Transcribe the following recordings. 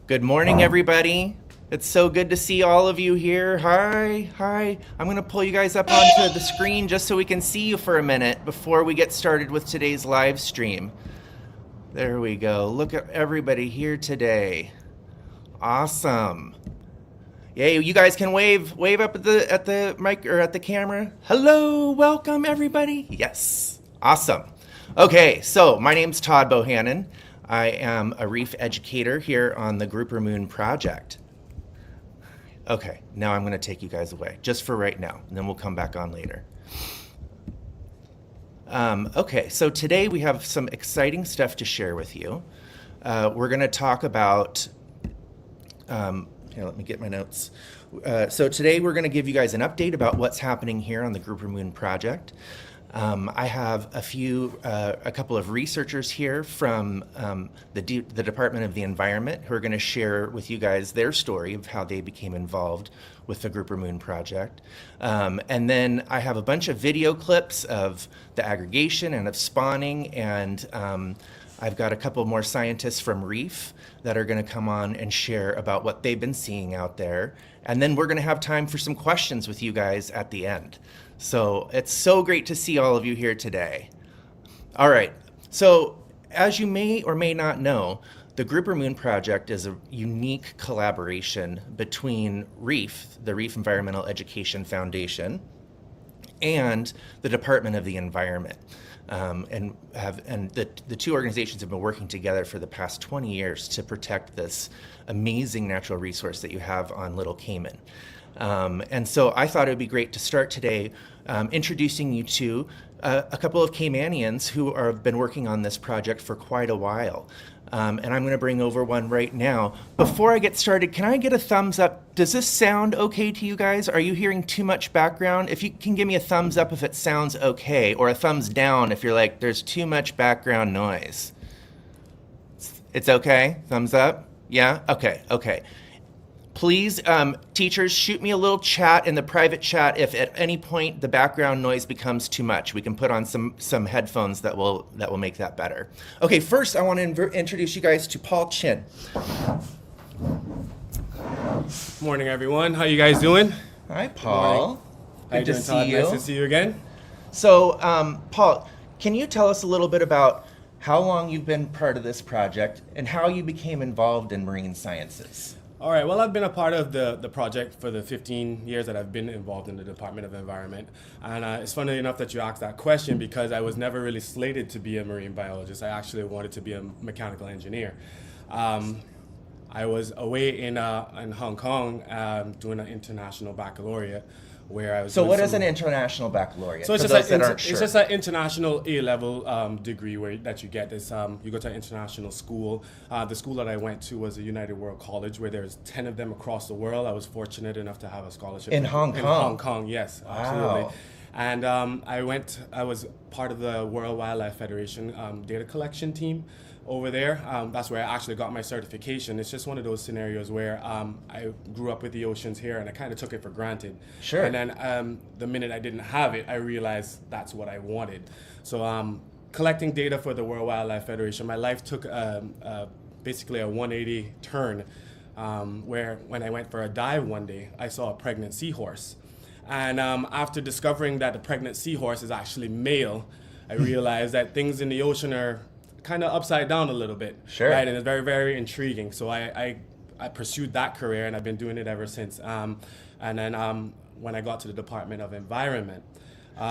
Good morning, everybody. It's so good to see all of you here. Hi. I'm going to pull you guys up onto the screen just so we can see you for a minute before we get started with today's live stream. There we go. Look at everybody here today. Awesome. Yay, you guys can wave up at the mic or at the camera. Hello, welcome everybody. Yes. Awesome. Okay, so my name's Todd Bohannon. I am a REEF educator here on the Grouper Moon project. Okay, now I'm going to take you guys away, just for right now, and then we'll come back on later. Okay, so today we have some exciting stuff to share with you. We're going to talk about, here, let me get my notes. So today we're going to give you guys an update about what's happening here on the Grouper Moon project. I have a couple of researchers here from the Department of the Environment who are going to share with you guys their story of how they became involved with the Grouper Moon project. And then I have a bunch of video clips of the aggregation and of spawning, and I've got a couple more scientists from REEF that are going to come on and share about what they've been seeing out there. And then we're going to have time for some questions with you guys at the end. So it's so great to see all of you here today. All right, so as you may or may not know, the Grouper Moon Project is a unique collaboration between REEF, the REEF Environmental Education Foundation, and the Department of the Environment. And the two organizations have been working together for the past 20 years to protect this amazing natural resource that you have on Little Cayman. And so I thought it would be great to start today introducing you to a couple of Caymanians who have been working on this project for quite a while. And I'm going to bring over one right now. Before I get started, can I get a thumbs up? Does this sound okay to you guys? Are you hearing too much background? If you can give me a thumbs up if it sounds okay, or a thumbs down if you're like, there's too much background noise. It's okay? Thumbs up? Yeah? Okay. Please, teachers, shoot me a little chat in the private chat if at any point the background noise becomes too much. We can put on some headphones that will make that better. Okay, first I want to introduce you guys to Paul Chin. Morning, everyone. How you guys doing? Hi, Paul. Good to see you. Nice to see you again. So, Paul, can you tell us a little bit about how long you've been part of this project and how you became involved in marine sciences? All right, well, I've been a part of the project for the 15 years that I've been involved in the Department of Environment. And it's funny enough that you asked that question because I was never really slated to be a marine biologist. I actually wanted to be a mechanical engineer. I was away in Hong Kong doing an international baccalaureate where I was. So what is an international baccalaureate? So it's just an international A-level degree that you get. You go to an international school. The school that I went to was a United World College where there's 10 of them across the world. I was fortunate enough to have a scholarship. In Hong Kong? In Hong Kong, yes, wow. Absolutely. And I was part of the World Wildlife Federation data collection team over there. That's where I actually got my certification. It's just one of those scenarios where I grew up with the oceans here and I kind of took it for granted. Sure. And then the minute I didn't have it, I realized that's what I wanted. So collecting data for the World Wildlife Federation, my life took basically a 180 turn where when I went for a dive one day, I saw a pregnant seahorse. And after discovering that the pregnant seahorse is actually male, I realized that things in the ocean are kind of upside down a little bit. Sure. Right, and it's very, very intriguing. So I pursued that career, and I've been doing it ever since. And then when I got to the Department of Environment.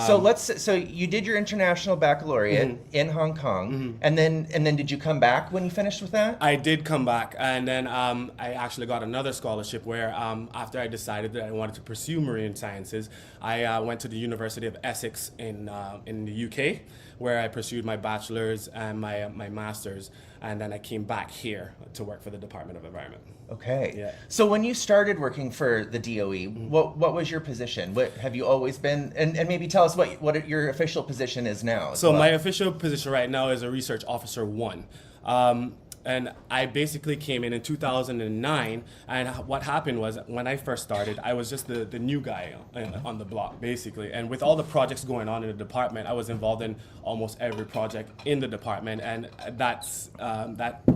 So you did your international baccalaureate in Hong Kong, and then did you come back when you finished with that? I did come back, and then I actually got another scholarship where after I decided that I wanted to pursue marine sciences, I went to the University of Essex in the UK, where I pursued my bachelor's and my master's, and then I came back here to work for the Department of Environment. Okay. Yeah. So when you started working for the DOE, what was your position? What have you always been? And maybe tell us what your official position is now. So my official position right now is a research officer 1. And I basically came in 2009, and what happened was when I first started, I was just the new guy on the block, basically. And with all the projects going on in the department, I was involved in almost every project in the department, and that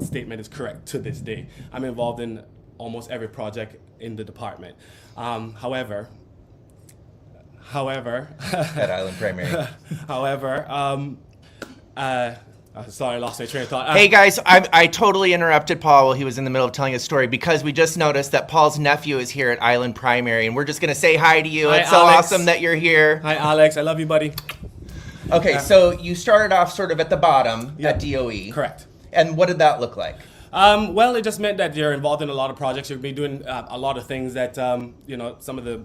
statement is correct to this day. I'm involved in almost every project in the department. However, At Island Primary. Sorry, I lost my train of thought. Hey guys, I totally interrupted Paul while he was in the middle of telling his story because we just noticed that Paul's nephew is here at Island Primary, and we're just going to say hi to you. Hi, it's so Alex. awesome that you're here. Hi, Alex. I love you, buddy. Okay, so you started off sort of at the bottom at DOE. Correct. And what did that look like? Well, it just meant that you're involved in a lot of projects. You'll be doing a lot of things that some of the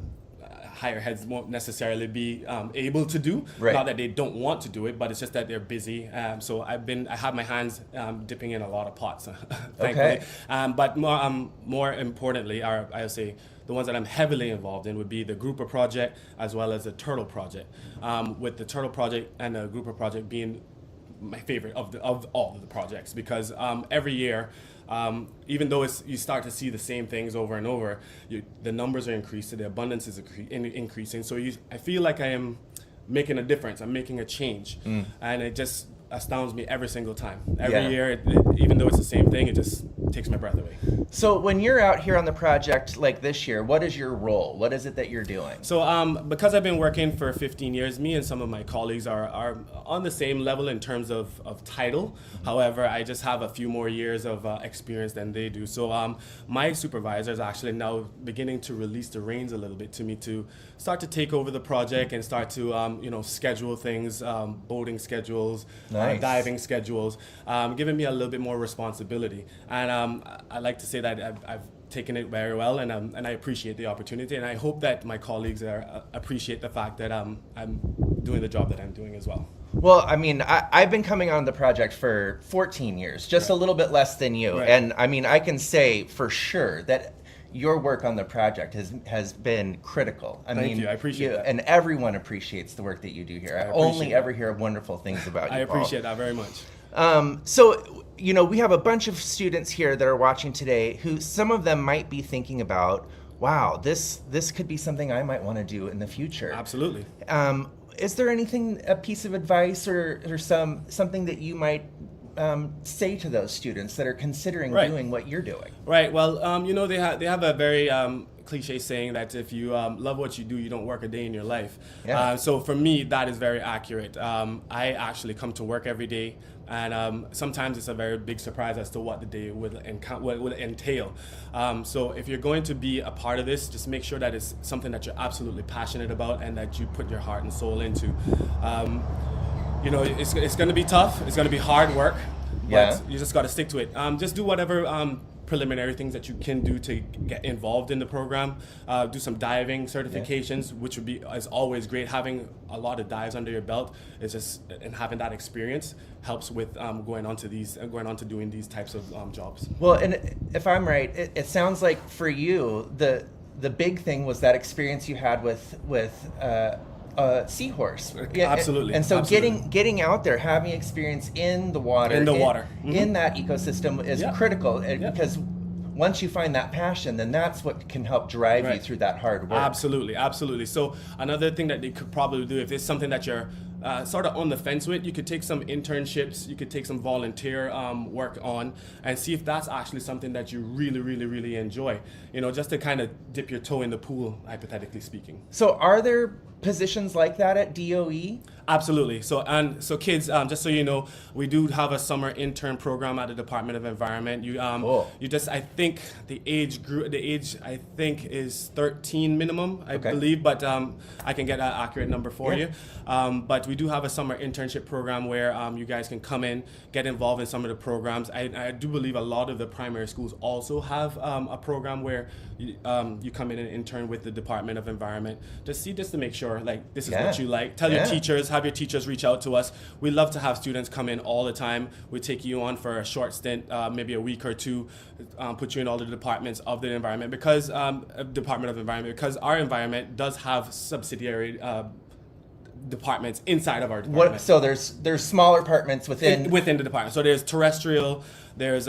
higher heads won't necessarily be able to do. Right. Not that they don't want to do it, but it's just that they're busy. So I have my hands dipping in a lot of pots, thankfully. Okay. But more importantly, I would say the ones that I'm heavily involved in would be the Grouper project as well as the Turtle project. With the Turtle project and the Grouper project being my favorite of all of the projects, because every year, even though you start to see the same things over and over, the numbers are increasing, the abundance is increasing. So I feel like I am making a difference. I'm making a change, and it just astounds me every single time. Every year, even though it's the same thing, it just takes my breath away. So when you're out here on the project like this year, what is your role? What is it that you're doing? So because I've been working for 15 years, me and some of my colleagues are on the same level in terms of title. However, I just have a few more years of experience than they do. So my supervisor is actually now beginning to release the reins a little bit to me to start to take over the project and start to schedule things, boating schedules, Nice. diving schedules, giving me a little bit more responsibility. And I like to say that I've taken it very well, and I appreciate the opportunity, and I hope that my colleagues appreciate the fact that I'm doing the job that I'm doing as well. Well, I mean, I've been coming on the project for 14 years, just a little bit less than you. Right. And I mean, I can say for sure that your work on the project has been critical. Thank you. I appreciate that. And everyone appreciates the work that you do here. I only ever hear wonderful things about you, I Paul. appreciate that very much. So, we have a bunch of students here that are watching today who some of them might be thinking about, wow, this could be something I might want to do in the future. Absolutely. Is there anything, a piece of advice or something that you might say to those students that are considering doing what you're doing? Right. Well, they have a very cliche saying that if you love what you do, you don't work a day in your life. Yeah. So for me, that is very accurate. I actually come to work every day, and sometimes it's a very big surprise as to what the day would entail. So if you're going to be a part of this, just make sure that it's something that you're absolutely passionate about and that you put your heart and soul into. It's going to be tough. It's going to be hard work, but you just got to stick to it. Just do whatever preliminary things that you can do to get involved in the program. Do some diving certifications, which would be, as always, great. Having a lot of dives under your belt and having that experience helps with going on to doing these types of jobs. Well, and if I'm right, it sounds like for you the big thing was that experience you had with seahorse. Absolutely. And so absolutely. getting out there, having experience in the water, in that ecosystem is critical, because once you find that passion, then that's what can help drive you through that hard work. Absolutely. So another thing that they could probably do, if it's something that you're sort of on the fence with, you could take some internships, you could take some volunteer work on, and see if that's actually something that you really, really, really enjoy. Just to kind of dip your toe in the pool, hypothetically speaking. So are there positions like that at DOE? Absolutely. So kids, just so you know, we do have a summer intern program at the Department of Environment. I think the age I think is 13 minimum, I believe, but I can get an accurate number for you. But we do have a summer internship program where you guys can come in, get involved in some of the programs. I do believe a lot of the primary schools also have a program where you come in and intern with the Department of Environment just to make sure this is what you like. Tell your teachers, have your teachers reach out to us. We love to have students come in all the time. We take you on for a short stint, maybe a week or two, put you in all the departments of the environment because Department of Environment, because our environment does have subsidiary departments inside of our department. So there's smaller departments within the department. So there's terrestrial, There's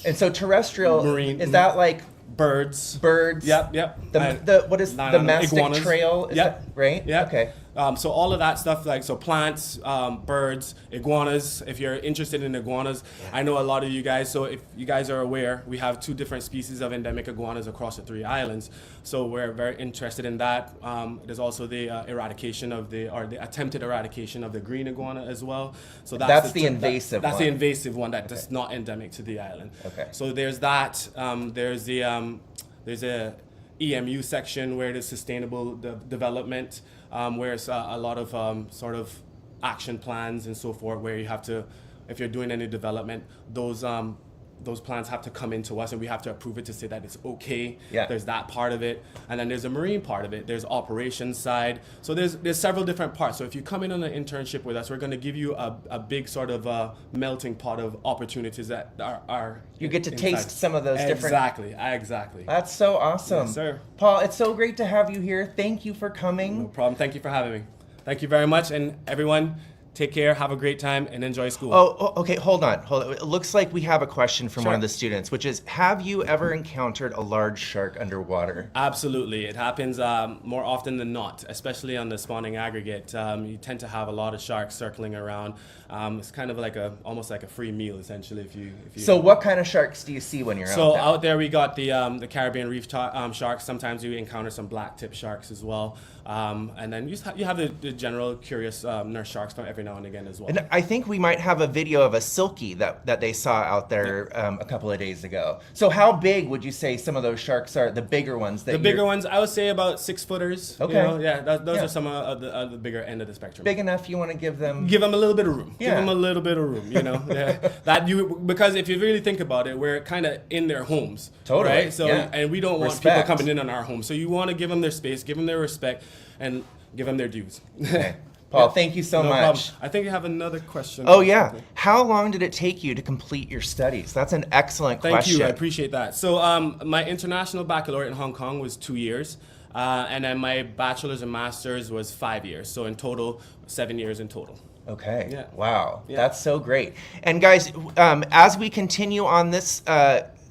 And so terrestrial, Marine. is that like birds. birds? Yep. The what is the mastic iguanas. trail? Is Yep. that right? Yeah. Okay. So all of that stuff, like so plants, birds, iguanas. If you're interested in iguanas, I know a lot of you guys. So if you guys are aware, we have 2 different species of endemic iguanas across the 3 islands. So we're very interested in that. There's also the eradication of the attempted eradication of the green iguana as well. So That's the invasive That's one. the invasive one that's not endemic to the island. Okay. So there's that. There's a EMU section where there's sustainable development, where it's a lot of sort of action plans and so forth, where you have to, if you're doing any development, those plans have to come into us and we have to approve it to say that it's okay. Yeah. There's that part of it. And then there's a marine part of it. There's operations side. So there's several different parts. So if you come in on an internship with us, we're going to give you a big sort of melting pot of opportunities that are You get to inside. taste some of those different. Exactly. That's so awesome. Yes, sir. Paul, it's so great to have you here. Thank you for coming. No problem. Thank you for having me. Thank you very much. And everyone, take care, have a great time, and enjoy school. Okay, hold on. It looks like we have a question from one of the students, which is, have you ever encountered a large shark underwater? Absolutely. It happens more often than not, especially on the spawning aggregate. You tend to have a lot of sharks circling around. It's kind of like almost like a free meal, essentially. If you. So what kind of sharks do you see when you're out there? So out there we got the Caribbean reef sharks. Sometimes you encounter some black tip sharks as well. And then you have the general curious nurse sharks from every now and again as well. And I think we might have a video of a silky that they saw out there a couple of days ago. So how big would you say some of those sharks are, the bigger ones? The bigger ones, I would say about 6 footers. Okay. You know? Yeah, those are some of the bigger end of the spectrum. Big enough you want to give them? Give them a little bit of room. Yeah. Give them a little bit of room, you know. Because if you really think about it, we're kind of in their homes. Totally. Right? So, yeah. and we don't want Respect. people coming in on our homes. So you want to give them their space, give them their respect, and give them their dues. Okay. Paul, thank you so No much. problem. I think you have another question. Oh, yeah. How long did it take you to complete your studies? That's an excellent Thank question. you. I appreciate that. So my international baccalaureate in Hong Kong was 2 years. And then my bachelor's and master's was 5 years. So in total, 7 years in total. Okay. Yeah. Wow. Yeah. That's so great. And guys, as we continue on this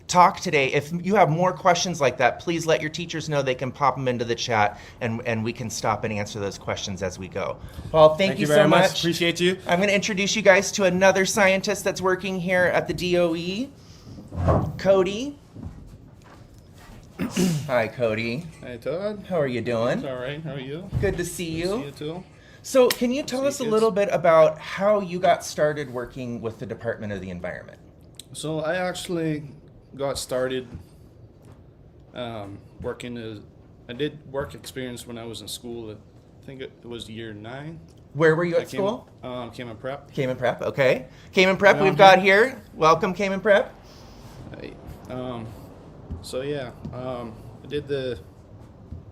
talk today, if you have more questions like that, please let your teachers know. They can pop them into the chat and we can stop and answer those questions as we go. Paul, thank you very so much. Appreciate you. I'm going to introduce you guys to another scientist that's working here at the DOE, Cody. Hi, Cody. Hey, Todd. How are you doing? All right. How are you? Good to see you. See you too. So can you tell See us a you, little bit about how you got started working with the Department of the Environment? So I actually got started working as I did work experience when I was in school. I think it was year 9. Where were you I at school? Came in prep. Cayman Prep, okay. Cayman Prep, Yeah. we've got here. Welcome, Cayman Prep. Hey, so yeah, I did I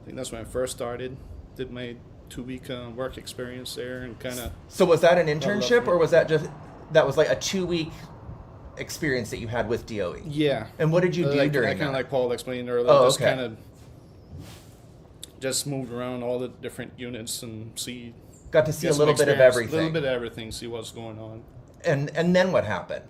think that's when I first started. Did my 2-week work experience there and kind of. So was that an love internship it. or was that like a 2-week experience that you had with DOE? Yeah. And what did you do like, during kind of that? like Paul explained earlier. Oh, just okay. kind of just moved around all the different units and Got to see get a some little bit of experience, everything. A little bit of everything. See what's going on. And then what happened?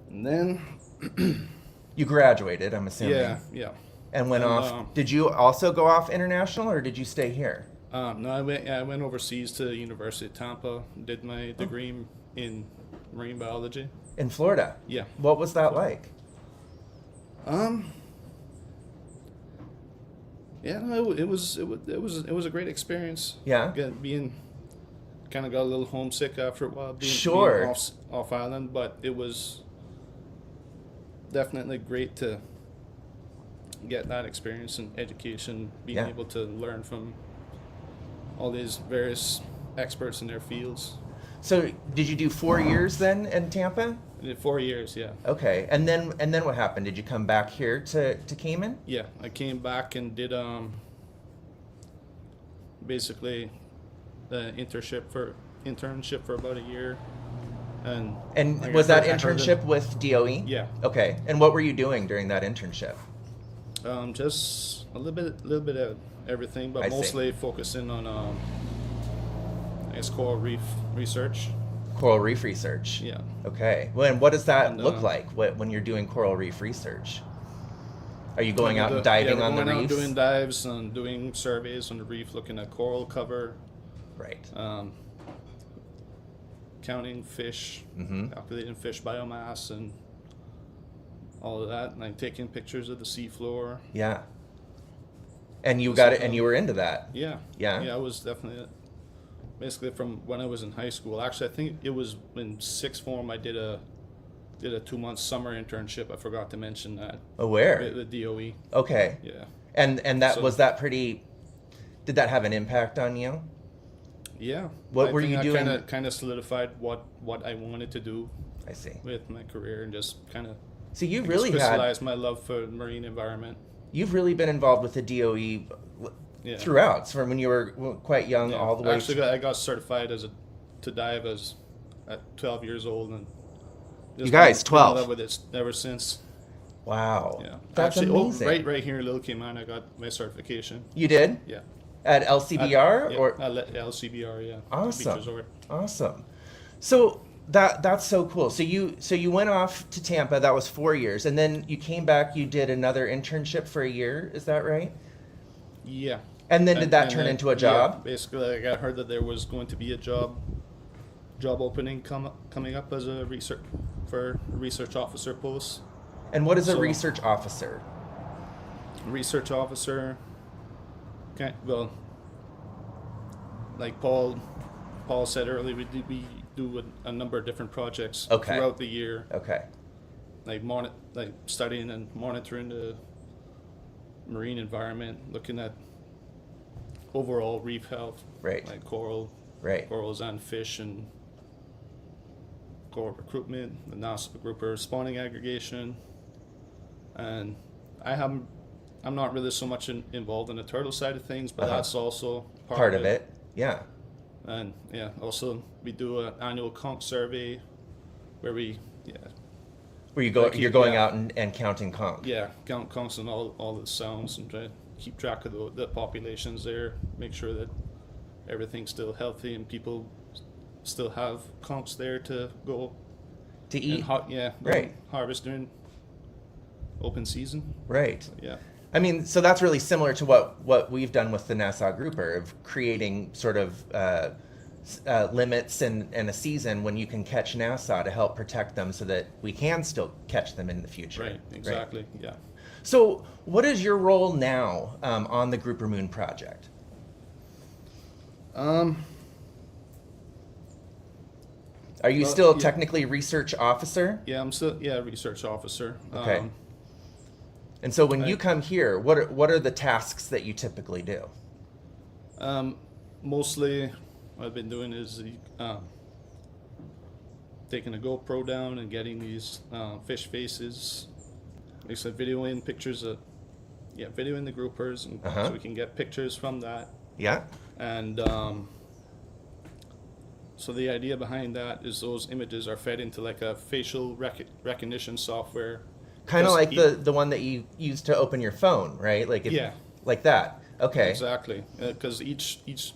And then You graduated, I'm assuming. yeah. And went And, off. Did you also go off international or did you stay here? No, I went overseas to the University of Tampa. Did my degree in marine biology. In Florida? Yeah. What was that like? Yeah, no, it was a great experience. Yeah? Kind of got a little homesick after a while being Sure. off island, but it was definitely great to get that experience and education, being Yeah. able to learn from all these various experts in their fields. So did you do 4 years then in Tampa? I did 4 years, yeah. Okay. And then what happened? Did you come back here to Cayman? Yeah, I came back and did basically the internship for about a year, and like was I that heard it- internship with DOE? Yeah. Okay. And what were you doing during that internship? Just a little bit of everything, but I see. mostly focusing on I guess coral reef research. Coral reef research. Yeah. Okay. Well, and what does that And, look like when you're doing coral reef research? Are you going out and diving on the going out reefs? doing dives and doing surveys on the reef, looking at coral cover, Right. counting fish, Mm-hmm. calculating fish biomass, and all of that, and like taking pictures of the seafloor. Yeah. And you Just got like, it, and you were into that. Yeah. Yeah? Yeah, I was definitely basically from when I was in high school. Actually, I think it was in sixth form. I did a 2-month summer internship. I forgot to mention that. Oh, where? With the DOE. Okay. Yeah. And that So- was that pretty. Did that have an impact on you? Yeah. What I were think you I doing? Kind of solidified what I wanted to do I see. with my career, and just kind of So you really had. crystallized my love for the marine environment. You've really been involved with the DOE Yeah. throughout, from when you were quite young Yeah. all the way. Actually, I got certified to dive at 12 years old, and just You guys, been 12? in love with it ever since. Wow. Yeah, That's actually, amazing. right here in Little Cayman, I got my certification. You did? Yeah, At LCBR yeah, or at LCBR, yeah. Awesome. Beach Resort. Awesome. So that's so cool. So you went off to Tampa. That was 4 years, and then you came back. You did another internship for a year. Is that right? Yeah. And then did that turn then- into a yeah, job? basically, I heard that there was going to be a job opening coming up as a research officer post. And what is a So- research officer? Research officer. Okay, well, like Paul said earlier, we do a number of different projects Okay. throughout the year, Okay. like studying and monitoring the marine environment, looking at overall reef health, Right. like Right. corals and fish, and coral recruitment, the Nassau Grouper spawning aggregation, and I'm not really so much involved in the turtle side of things, but Uh-huh. that's also Part of it. Yeah. And yeah, also we do an annual conch survey where we Where you're Like, going yeah. out and counting conch. count conchs and all the sounds, and try to keep track of the populations there, make sure that everything's still healthy and people still have conchs there to go To and eat. go Right. harvest during open season. Right. Yeah. I mean, so that's really similar to what we've done with the Nassau Grouper, of creating sort of limits and a season when you can catch Nassau to help protect them, so that we can still catch them in the future. Right. Exactly. Yeah. So, what is your role now on the Grouper Moon project? Are you Well, still yeah. technically research officer? Yeah, I'm still research officer. Okay. And so when I- you come here, what are the tasks that you typically do? Mostly, what I've been doing is taking a GoPro down and getting these fish faces, basically videoing pictures of, videoing the groupers, and Uh-huh. so we can get pictures from that. Yeah. And so the idea behind that is those images are fed into like a facial recognition software. Kind of Just like eat- the one that you use to open your phone, right? Like Yeah. like that. Okay. Exactly, because each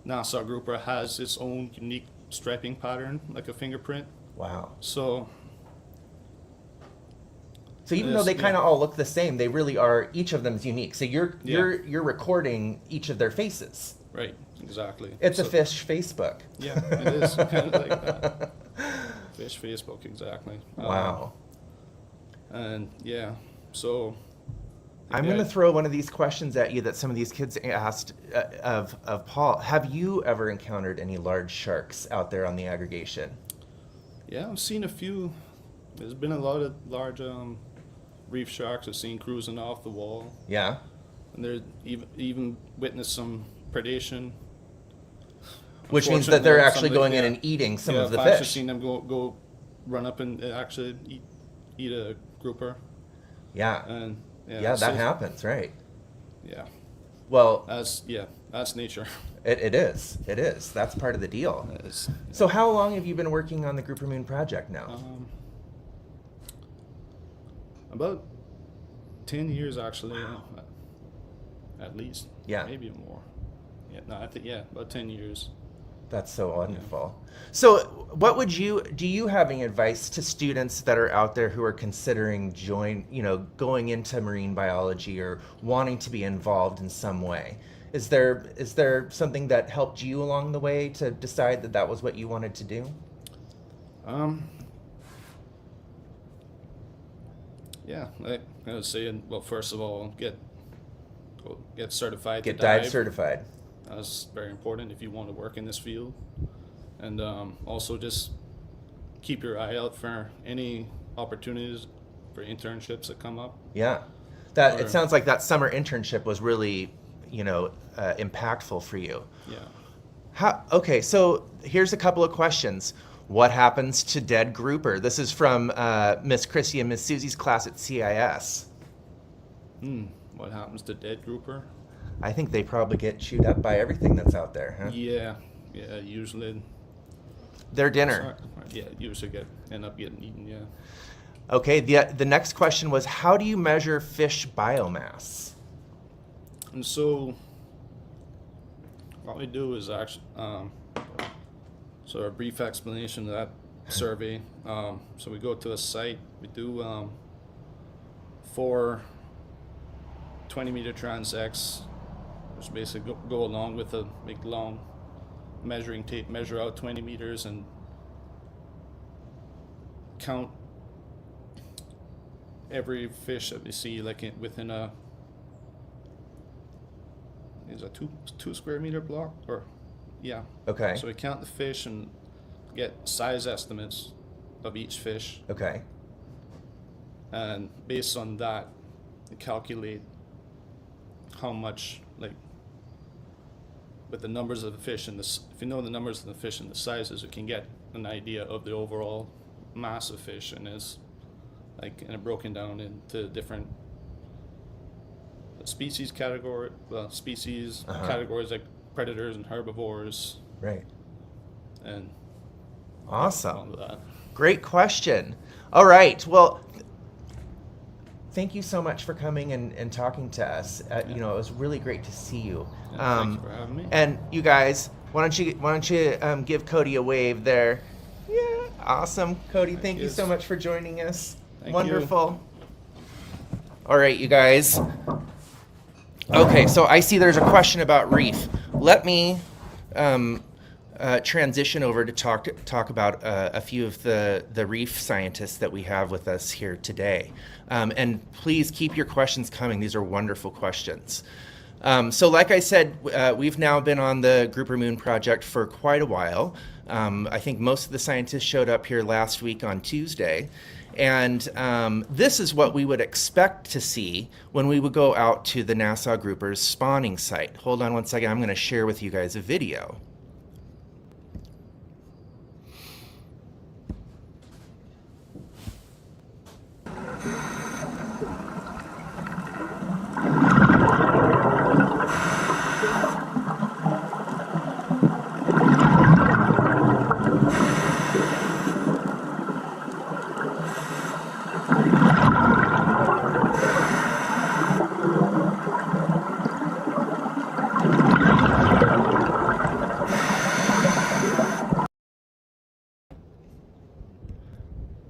Nassau grouper has its own unique striping pattern, like a fingerprint. Wow. So So even though Yes, they yeah. kind of all look the same, they really are. Each of them is unique. So you're Yeah. you're recording each of their faces. right, exactly. It's a So- fish Facebook. Yeah, it is kind of like that. Fish Facebook, exactly. Wow. And yeah, so I'm yeah, going to throw one of these questions at you that some of these kids asked of Paul. Have you ever encountered any large sharks out there on the aggregation? Yeah, I've seen a few. There's been a lot of large reef sharks I've seen cruising off the wall, Yeah. and there's even witnessed some predation. Which means that they're Unfortunately, actually some going of in the- and eating some yeah, of the I've actually fish. seen them go run up and actually eat a grouper, Yeah. and Yeah, so- that happens, right? Yeah, Well, that's nature. it is. It is. That's part of the deal. It's, So how long have you been working on the Grouper Moon project now? about 10 years actually, at least. Yeah. Maybe more. Yeah, no, I think about 10 years. That's so wonderful. So what would do you have any advice to students that are out there who are considering going into marine biology or wanting to be involved in some way? Is there something that helped you along the way to decide that that was what you wanted to do? Yeah, I would say, well, first of all, get certified. Get to dive. dive certified. That's very important if you want to work in this field. And also just keep your eye out for any opportunities for internships that come up. Yeah. It sounds like that summer internship was really, impactful for you. Yeah. Okay, so here's a couple of questions. What happens to dead grouper? This is from Miss Christy and Miss Susie's class at CIS. What happens to dead grouper? I think they probably get chewed up by everything that's out there, huh? Yeah, usually. Their dinner. Yeah, usually end up getting eaten. Yeah. Okay. The next question was, how do you measure fish biomass? And so, what we do is actually, so a brief explanation of that survey. So we go to a site. We do 4 20-meter transects, which basically go along with a big long measuring tape, measure out 20 meters and count every fish that we see, like within is a 2 square meter block, or yeah. Okay. So we count the fish and get size estimates of each fish, Okay. and based on that, we calculate how much, like, with the numbers of the fish and if you know the numbers of the fish and the sizes, you can get an idea of the overall mass of fish, and it's like kind of broken down into different species categories like predators and herbivores, Right. and Awesome. all of that. Great question. All right. Well, thank you so much for coming and talking to us. It was really great to see you. Thank you for having me. And you guys, why don't you give Cody a wave there? Yeah. Awesome. Cody, thank you so much for joining us. Thank Wonderful. All right, you guys. Okay, so I see there's a question about REEF. Let me transition over to talk about a few of the REEF scientists that we have with us here today. And please keep your questions coming. These are wonderful questions. So like I said, we've now been on the Grouper Moon project for quite a while. I think most of the scientists showed up here last week on Tuesday. And this is what we would expect to see when we would go out to the Nassau Grouper's spawning site. Hold on one second. I'm going to share with you guys a video.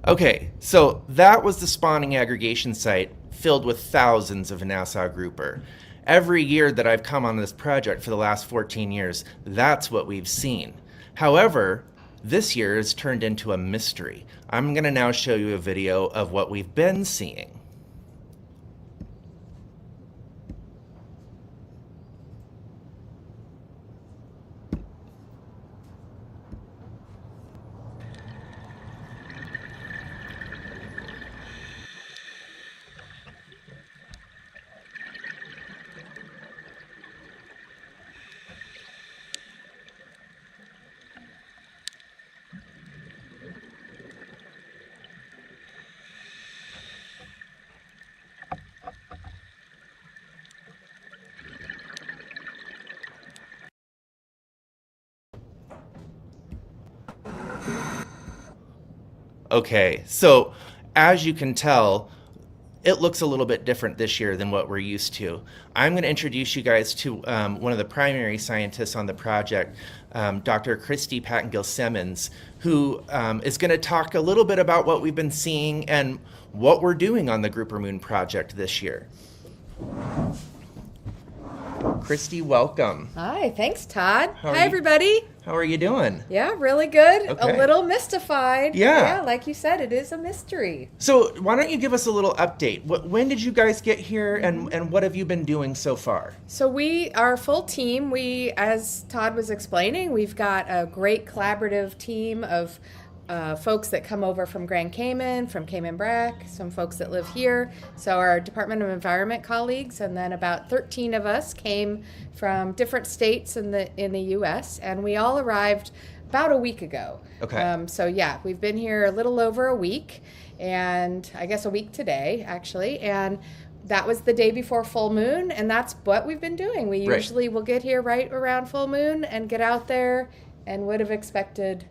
Okay, so that was the spawning aggregation site filled with thousands of Nassau Grouper. Every year that I've come on this project for the last 14 years, that's what we've seen. However, this year has turned into a mystery. I'm going to now show you a video of what we've been seeing. Okay, so as you can tell, it looks a little bit different this year than what we're used to. I'm going to introduce you guys to one of the primary scientists on the project, Dr. Christy Pattengill-Semens, who is going to talk a little bit about what we've been seeing and what we're doing on the Grouper Moon project this year. Christy, welcome. Hi, thanks, Todd. How are Hi, you? everybody. How are you doing? Yeah, really good. Okay. A little mystified. Yeah. Yeah, like you said, it is a mystery. So why don't you give us a little update? When did you guys get here, and what have you been doing so far? So we are a full team. We, as Todd was explaining, we've got a great collaborative team of folks that come over from Grand Cayman, from Cayman Brac, some folks that live here. So our Department of Environment colleagues, and then about 13 of us came from different states in the U.S., and we all arrived about a week ago. Okay. So yeah, we've been here a little over a week, and I guess a week today, actually, and that was the day before full moon, and that's what we've been doing. We Right. usually will get here right around full moon and get out there, and would have expected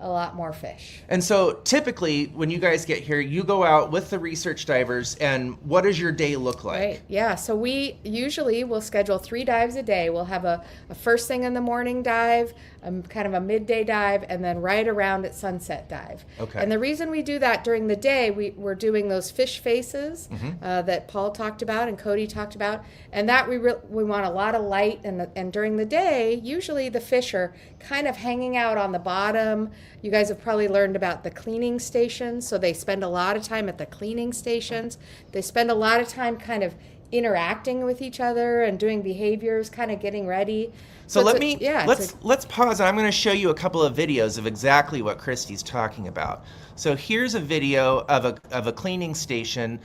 a lot more fish. And so typically when you guys get here, you go out with the research divers, and what does your day look like? Right. Yeah. So we usually will schedule 3 dives a day. We'll have a first thing in the morning dive, kind of a midday dive, and then right around at sunset dive. Okay. And the reason we do that during the day, we're doing those fish faces that Paul talked about and Cody talked about, and that we want a lot of light. And during the day, usually the fish are kind of hanging out on the bottom. You guys have probably learned about the cleaning stations, so they spend a lot of time at the cleaning stations. They spend a lot of time kind of interacting with each other and doing behaviors, kind of getting ready. So it's let's pause, and I'm going to show you a couple of videos of exactly what Christy's talking about. So here's a video of a cleaning station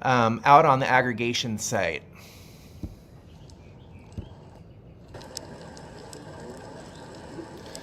out on the aggregation site.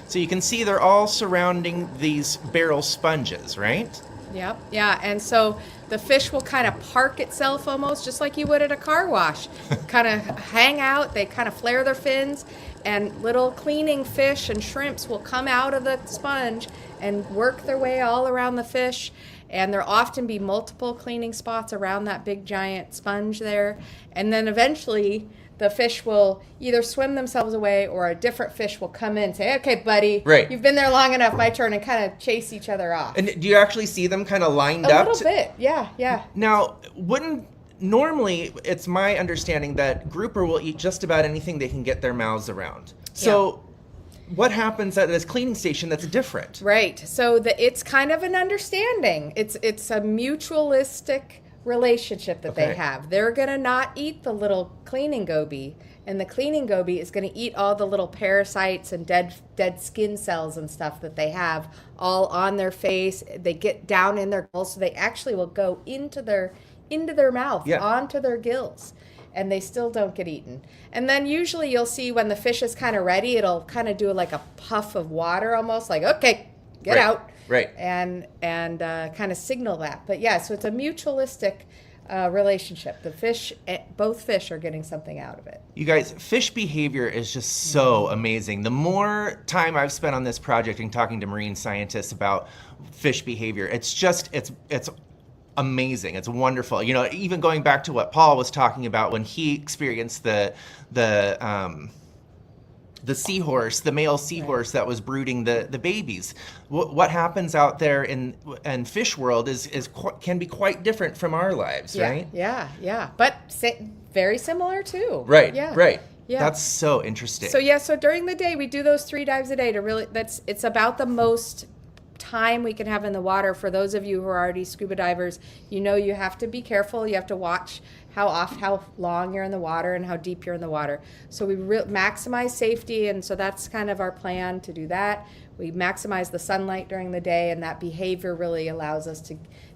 So you can see they're all surrounding these barrel sponges, right? Yep. Yeah. And so the fish will kind of park itself almost just like you would at a car wash. Kind of hang out. They kind of flare their fins, and little cleaning fish and shrimps will come out of the sponge and work their way all around the fish. And there'll often be multiple cleaning spots around that big giant sponge there. And then eventually the fish will either swim themselves away, or a different fish will come in and say, okay, buddy, Right. you've been there long enough, my turn, and kind of chase each other off. And do you actually see them kind of lined A up? little bit, yeah, yeah. Now, normally it's my understanding that grouper will eat just about anything they can get their mouths around. So what happens at this cleaning station that's different? Right. So it's kind of an understanding. It's a mutualistic relationship that Okay. they have. They're going to not eat the little cleaning goby, and the cleaning goby is going to eat all the little parasites and dead skin cells and stuff that they have all on their face. They get down in their gills, so they actually will go into their mouth, Yeah. onto their gills, and they still don't get eaten. And then usually you'll see when the fish is kind of ready, it'll kind of do like a puff of water, almost like, okay, get Right. out. Right. And kind of signal that. But yeah, so it's a mutualistic relationship. The fish, both fish are getting something out of it. You guys, fish behavior is just so amazing. The more time I've spent on this project and talking to marine scientists about fish behavior, it's amazing. It's wonderful. You know, even going back to what Paul was talking about when he experienced the seahorse, the male seahorse that was brooding the babies. What happens out there in fish world can be quite different from our lives, right? Yeah. But very similar too. Right. Yeah. Right. Yeah. That's so interesting. So during the day we do those 3 dives a day to really. It's about the most time we can have in the water. For those of you who are already scuba divers, you know you have to be careful. You have to watch how long you're in the water and how deep you're in the water. So we maximize safety, and so that's kind of our plan to do that. We maximize the sunlight during the day, and that behavior really allows us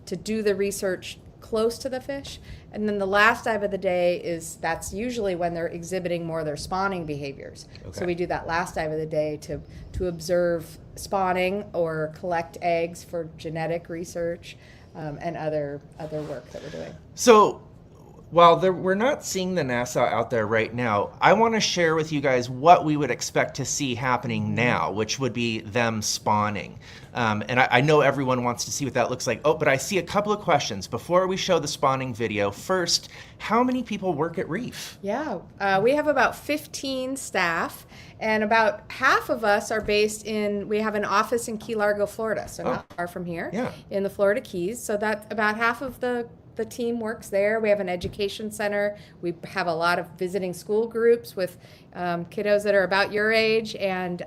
to do the research close to the fish. And then the last dive of the day that's usually when they're exhibiting more of their spawning behaviors. Okay. So we do that last dive of the day to observe spawning or collect eggs for genetic research and other work that we're doing. So while we're not seeing the Nassau out there right now, I want to share with you guys what we would expect to see happening now, which would be them spawning. And I know everyone wants to see what that looks like. Oh, but I see a couple of questions. Before we show the spawning video, first, how many people work at REEF? Yeah, we have about 15 staff, and about half of us are based we have an office in Key Largo, Florida, so not far from here, Yeah. in the Florida Keys. So that about half of the team works there. We have an education center. We have a lot of visiting school groups with kiddos that are about your age, and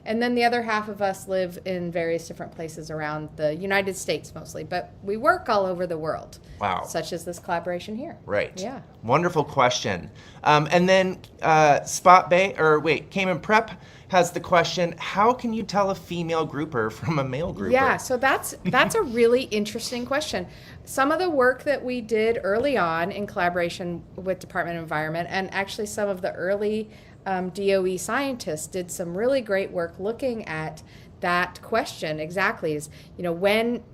then the other half of us live in various different places around the United States mostly, but we work all over the world. Wow. Such as this collaboration here. Right. Yeah. Wonderful question. And then Cayman Prep has the question, how can you tell a female grouper from a male grouper? Yeah, so that's a really interesting question. Some of the work that we did early on in collaboration with Department of Environment, and actually some of the early DOE scientists did some really great work looking at that question exactly, is,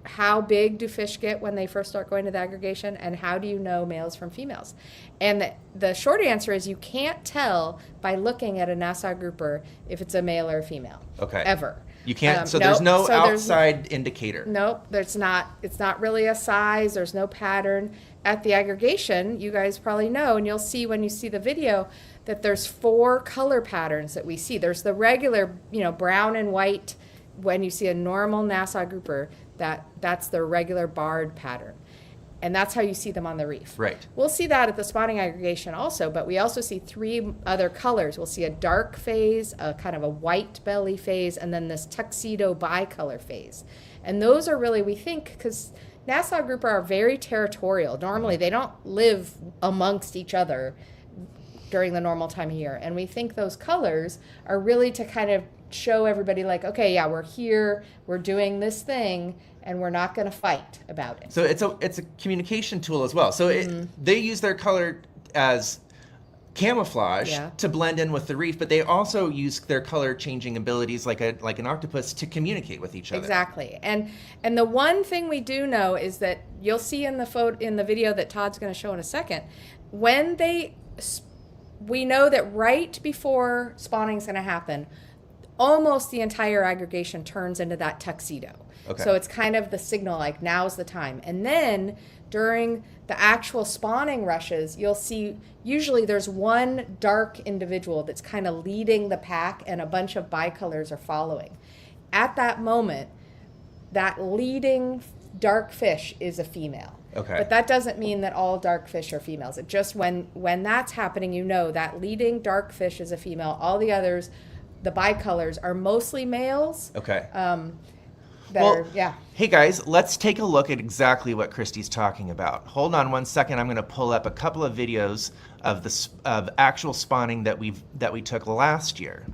how big do fish get when they first start going to the aggregation, and how do you know males from females? And the short answer is you can't tell by looking at a Nassau grouper if it's a male or a female. Okay. Ever. You can't, so Nope. there's no So there's- outside indicator. Nope, there's not. It's not really a size. There's no pattern. At the aggregation, you guys probably know, and you'll see when you see the video, that there's 4 color patterns that we see. There's the regular, brown and white. When you see a normal Nassau grouper, that's the regular barred pattern. And that's how you see them on the reef. Right. We'll see that at the spawning aggregation also, but we also see 3 other colors. We'll see a dark phase, a kind of a white belly phase, and then this tuxedo bicolor phase. And those are really, we think, because Nassau grouper are very territorial. Normally, they don't live amongst each other during the normal time of year. And we think those colors are really to kind of show everybody, like, okay, yeah, we're here, we're doing this thing, and we're not going to fight about it. So it's a communication tool as well. So they use their color as camouflage Yeah. to blend in with the reef, but they also use their color changing abilities like an octopus to communicate with each other. Exactly. And the one thing we do know is that you'll see in the video that Todd's going to show in a second, when we know that right before spawning is going to happen, almost the entire aggregation turns into that tuxedo. Okay. So it's kind of the signal, like, now's the time. And then during the actual spawning rushes, you'll see usually there's one dark individual that's kind of leading the pack, and a bunch of bicolors are following. At that moment, that leading dark fish is a female. Okay. But that doesn't mean that all dark fish are females. It just, when that's happening, that leading dark fish is a female. All the others, the bicolors, are mostly males. Okay. Yeah. Hey guys, let's take a look at exactly what Christy's talking about. Hold on one second. I'm going to pull up a couple of videos of actual spawning that we took last year.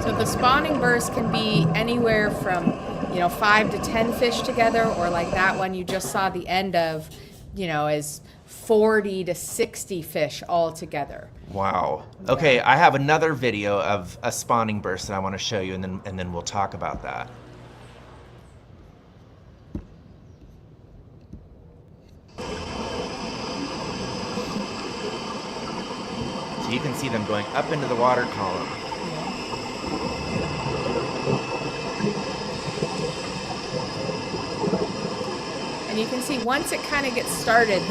So the spawning burst can be anywhere from 5 to 10 fish together, or like that one you just saw the end of, is 40 to 60 fish all together. Wow. Okay, I have another video of a spawning burst that I want to show you, and then we'll talk about that. So you can see them going up into the water column. And you can see once it kind of gets started,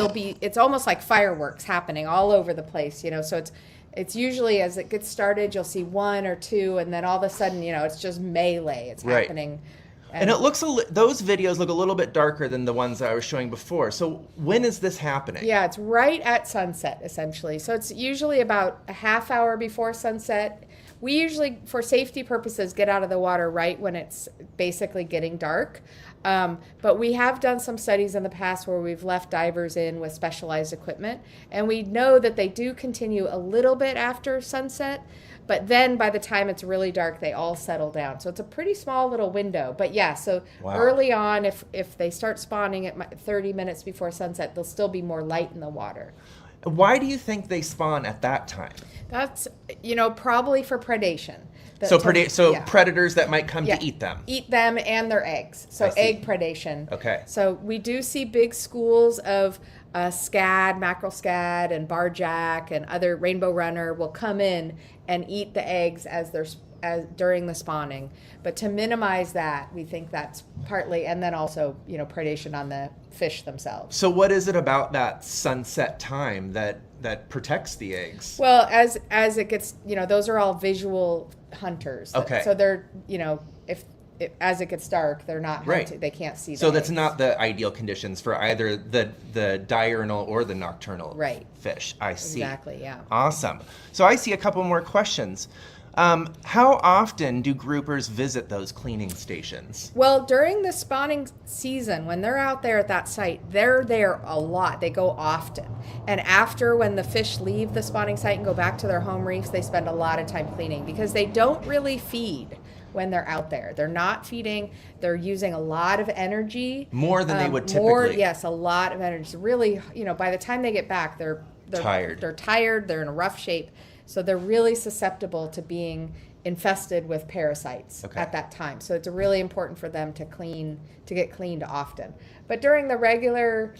it's almost like fireworks happening all over the place, so it's usually as it gets started, you'll see 1 or 2, and then all of a sudden, it's just melee. It's Right. happening. And it looks those videos look a little bit darker than the ones that I was showing before. So when is this happening? Yeah, it's right at sunset, essentially. So it's usually about a half hour before sunset. We usually, for safety purposes, get out of the water right when it's basically getting dark. But we have done some studies in the past where we've left divers in with specialized equipment, and we know that they do continue a little bit after sunset, but then by the time it's really dark, they all settle down. So it's a pretty small little window. But yeah, so Wow. early on, if they start spawning at 30 minutes before sunset, there'll still be more light in the water. Why do you think they spawn at that time? That's, probably for predation. So predators that might come Yeah. to eat them. Eat them and their eggs. I So see. egg predation. Okay. So we do see big schools of scad, mackerel scad, and barjack, and other rainbow runner will come in and eat the eggs as during the spawning. But to minimize that, we think that's partly, and then also predation on the fish themselves. So what is it about that sunset time that protects the eggs? Well, as it gets, those are all visual hunters. Okay. So they're, if as it gets dark, they're not Right. hunting. They can't see. So the that's eggs. not the ideal conditions for either the diurnal or the nocturnal Right. fish. I see. Exactly. Yeah. Awesome. So I see a couple more questions. How often do groupers visit those cleaning stations? Well, during the spawning season, when they're out there at that site, they're there a lot. They go often. And after, when the fish leave the spawning site and go back to their home reefs, they spend a lot of time cleaning because they don't really feed when they're out there. They're not feeding. They're using a lot of energy. More than they would typically. Yes, a lot of energy. Really, by the time they get back, they're Tired. They're tired. They're in a rough shape. So they're really susceptible to being infested with parasites at that time. So it's really important for them to get cleaned often. But during the regular,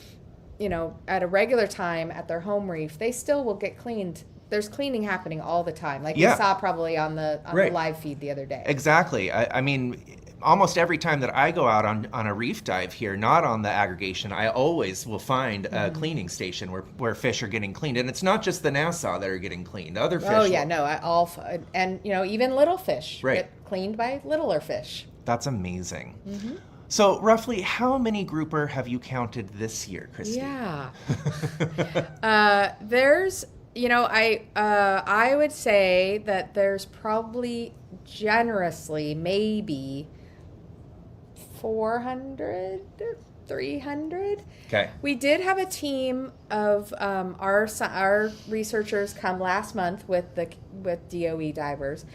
at a regular time at their home reef, they still will get cleaned. There's cleaning happening all the time, like Yeah. we saw probably on the Right. live feed the other day. Exactly. I mean, almost every time that I go out on a reef dive here, not on the aggregation, I always will find a cleaning station where fish are getting cleaned. And it's not just the Nassau that are getting cleaned. Other fish. Oh yeah, no, and even little fish Right. get cleaned by littler fish. That's amazing. So roughly how many grouper have you counted this year, Christy? Yeah. There's, I would say that there's probably generously maybe 400, 300. Okay. We did have a team of our researchers come last month with DOE divers.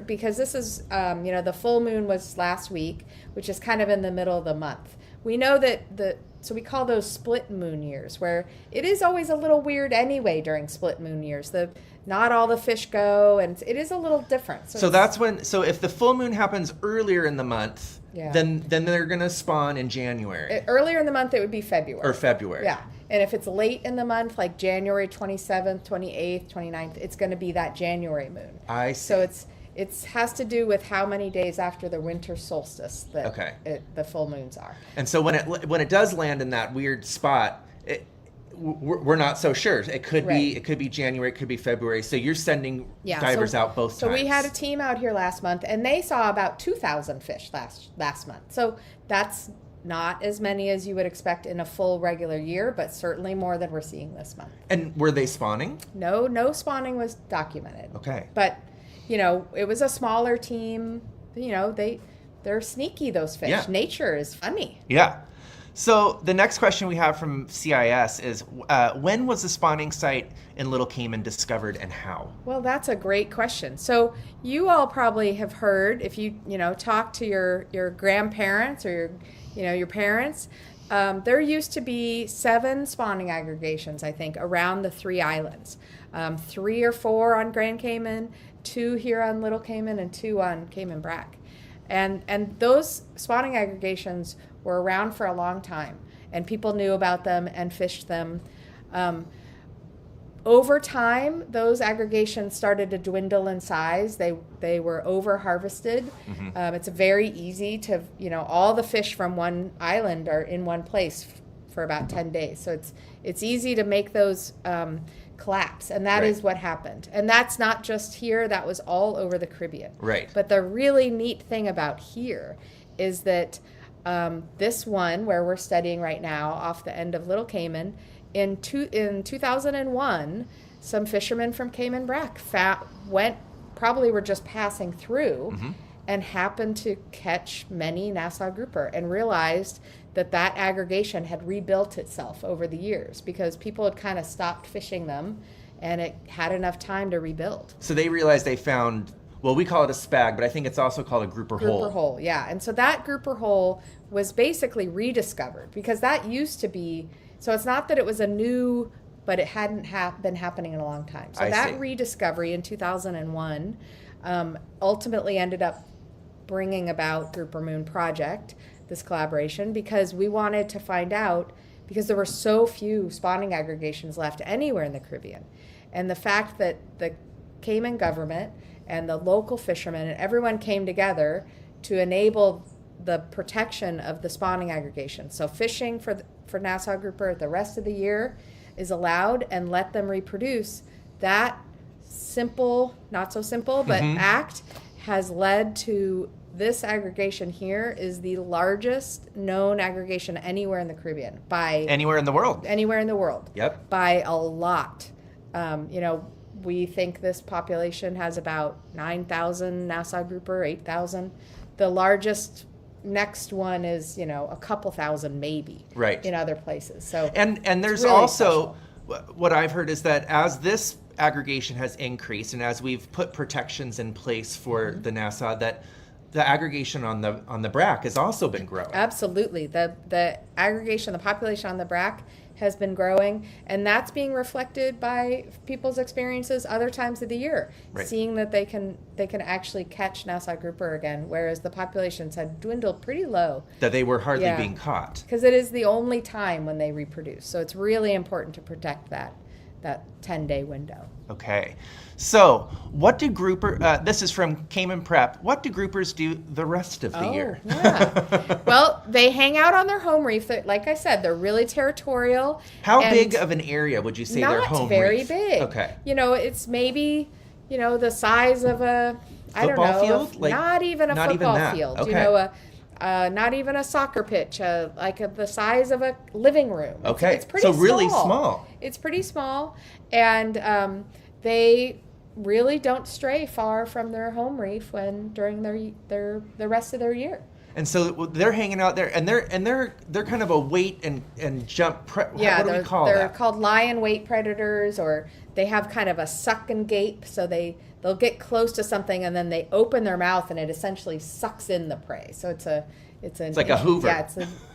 Because this is, the full moon was last week, which is kind of in the middle of the month. We know that so we call those split moon years, where it is always a little weird anyway during split moon years. Not all the fish go, and it is a little different. So that's when. So if the full moon happens earlier in the month, Yeah. then they're gonna spawn in January earlier in the month, it would be February. or February. Yeah. And if it's late in the month, like January 27th, 28th, 29th, it's going to be that January moon. I see. So it has to do with how many days after the winter solstice that the full moons are. And so when it does land in that weird spot, we're not so sure. It could Right. be January, it could be February. So you're sending Yeah, divers out both So times. we had a team out here last month, and they saw about 2,000 fish last month. So that's not as many as you would expect in a full regular year, but certainly more than we're seeing this month. And were they spawning? No spawning was documented. Okay. But, it was a smaller team. They're sneaky, those fish. Yeah. Nature is funny. Yeah. So the next question we have from CIS is, when was the spawning site in Little Cayman discovered and how? Well, that's a great question. So you all probably have heard, if you talk to your grandparents or your parents, there used to be 7 spawning aggregations, I think, around the 3 islands. 3 or 4 on Grand Cayman, 2 here on Little Cayman, and 2 on Cayman Brac. And those spawning aggregations were around for a long time, and people knew about them and fished them. Over time, those aggregations started to dwindle in size. They were over harvested. It's very easy to, all the fish from one island are in one place for about 10 days. So it's easy to make those collapse, and that is what happened. And that's not just here, that was all over the Caribbean. Right. But the really neat thing about here is that this one, where we're studying right now off the end of Little Cayman, in 2001, some fishermen from Cayman Brac probably were just passing through and happened to catch many Nassau Grouper and realized that aggregation had rebuilt itself over the years because people had kind of stopped fishing them and it had enough time to rebuild. So they realized they found, well, we call it a spag, but I think it's also called a grouper hole. Grouper hole, yeah. And so that grouper hole was basically rediscovered because that used to be, so it's not that it was a new but it hadn't been happening in a long time. So I that see. rediscovery in 2001 ultimately ended up bringing about Grouper Moon Project, this collaboration, because we wanted to find out, because there were so few spawning aggregations left anywhere in the Caribbean. And the fact that the Cayman government and the local fishermen and everyone came together to enable the protection of the spawning aggregation. So fishing for Nassau Grouper the rest of the year is allowed, and let them reproduce. That simple, not so simple, but act has led to this aggregation here is the largest known aggregation anywhere in the Caribbean by Anywhere in the world. anywhere in the world. Yep. By a lot. We think this population has about 9,000 Nassau Grouper, 8,000. The largest next one is, a couple thousand maybe. Right. In other places. So And there's really also, what I've heard is that as this aggregation has increased and as we've put protections in place for the Nassau, that the aggregation on the Brack has also been growing. Absolutely. The aggregation, the population on the Brack has been growing, and that's being reflected by people's experiences other times of the year, Right. seeing that they can actually catch Nassau Grouper again, whereas the populations had dwindled pretty low That they were hardly Yeah. being caught. because it is the only time when they reproduce. So it's really important to protect that 10-day window. Okay. So, what do grouper, this is from Cayman Prep, what do groupers do the rest of the year? Yeah. Well, they hang out on their home reef. Like I said, they're really territorial. How and big of an area would you say their home Not very reef? big. Okay. It's maybe, the size of a, I don't Football know, field? Like, not even a not even football that. field. Okay. Not even a soccer pitch, the size of a living room. Okay. It's pretty So small. really small. It's pretty small, and they really don't stray far from their home reef during the rest of their year. And so they're hanging out there, and they're kind of a wait and jump. What do we call they're that? called lie and wait predators, or they have kind of a suck and gape. So they'll get close to something and then they open their mouth and it essentially sucks in the prey. So it's like a Hoover. Yeah,